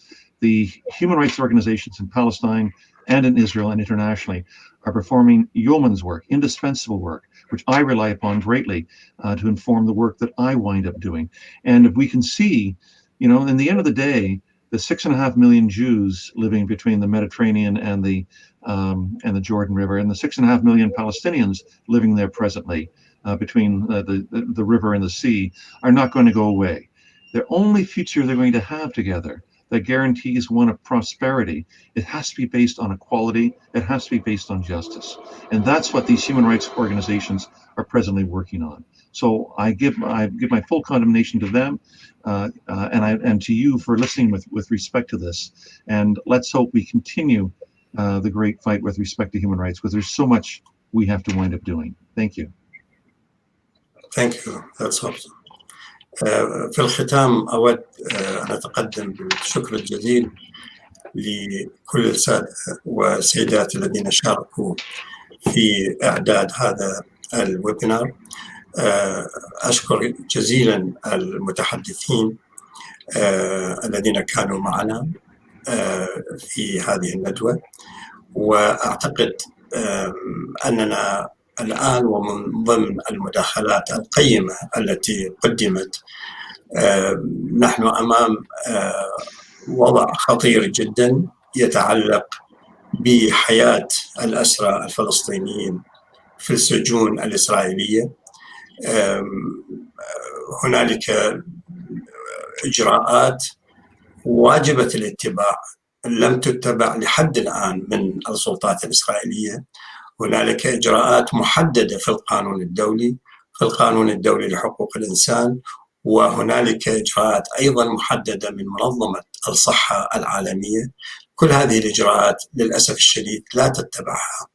the human rights organizations in Palestine and in Israel and internationally are performing yeoman's work, indispensable work, which I rely upon greatly to inform the work that I wind up doing. And if we can see, in the end of the day, the 6.5 million Jews living between the Mediterranean and the Jordan River, and the 6.5 million Palestinians living there presently, between the river and the sea, are not going to go away. The only future they're going to have together that guarantees one of prosperity, it has to be based on equality, it has to be based on justice. And that's what these human rights organizations are presently working on. So I give my full condemnation to them, and to you for listening with respect to this. And let's hope we continue the great fight with respect to human rights, because there's so much we have to wind up doing. Thank you. Thank you. That's awesome. في الختام أود أن أتقدم بالشكر الجزيل لكل السادة والسيدات الذين شاركوا في إعداد هذا الويبينار. أشكر جزيلا المتحدثين الذين كانوا معنا في هذه الندوة، وأعتقد أننا الآن ومن ضمن المداخلات القيمة التي قدمت نحن أمام وضع خطير جدا يتعلق بحياة الأسرى الفلسطينيين في السجون الإسرائيلية. هنالك إجراءات واجبة الاتباع لم تتبع لحد الآن من السلطات الإسرائيلية. هنالك إجراءات محددة في القانون الدولي، في القانون الدولي لحقوق الإنسان، وهنالك إجراءات أيضا محددة من منظمة الصحة العالمية. كل هذه الإجراءات للأسف الشديد لا تتبعها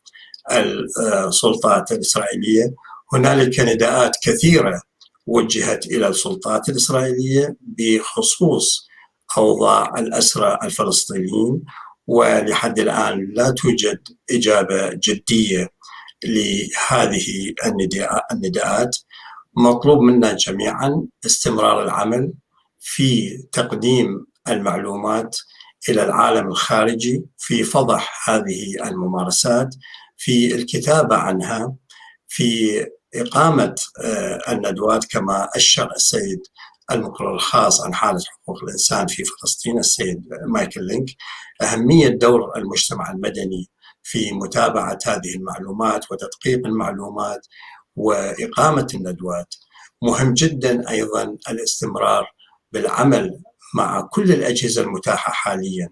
السلطات الإسرائيلية. هنالك نداءات كثيرة وجهت إلى السلطات الإسرائيلية بخصوص أوضاع الأسرى الفلسطينيين، ولحد الآن لا توجد إجابة جدية لهذه النداءات. مطلوب منا جميعا استمرار العمل في تقديم المعلومات إلى العالم الخارجي، في فضح هذه الممارسات، في الكتابة عنها، في إقامة الندوات كما أشر السيد المقرر الخاص عن حالة حقوق الإنسان في فلسطين السيد مايكل لينك. أهمية دور المجتمع المدني في متابعة هذه المعلومات وتدقيق المعلومات وإقامة الندوات. مهم جدا أيضا الاستمرار بالعمل مع كل الأجهزة المتاحة حاليا،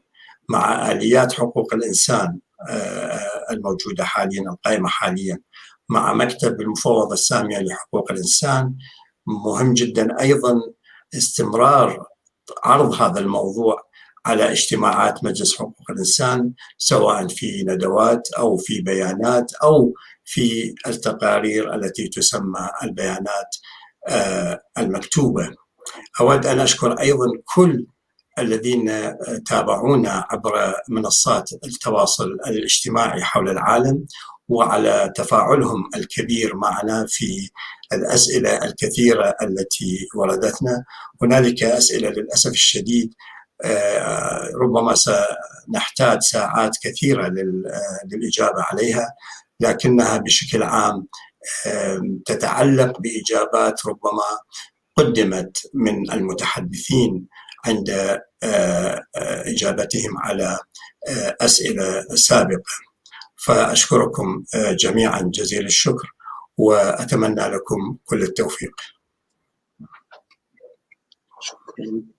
مع آليات حقوق الإنسان الموجودة حاليا القائمة حاليا، مع مكتب المفوضة السامية لحقوق الإنسان. مهم جدا أيضا استمرار عرض هذا الموضوع على اجتماعات مجلس حقوق الإنسان، سواء في ندوات أو في بيانات أو في التقارير التي تسمى البيانات المكتوبة. أود أن أشكر أيضا كل الذين تابعونا عبر منصات التواصل الاجتماعي حول العالم، وعلى تفاعلهم الكبير معنا في الأسئلة الكثيرة التي وردتنا. هنالك أسئلة للأسف الشديد ربما سنحتاج ساعات كثيرة للإجابة عليها، لكنها بشكل عام تتعلق بإجابات ربما قدمت من المتحدثين عند إجابتهم على أسئلة سابقة. فأشكركم جميعا جزيل الشكر، وأتمنى لكم كل التوفيق. شكرا.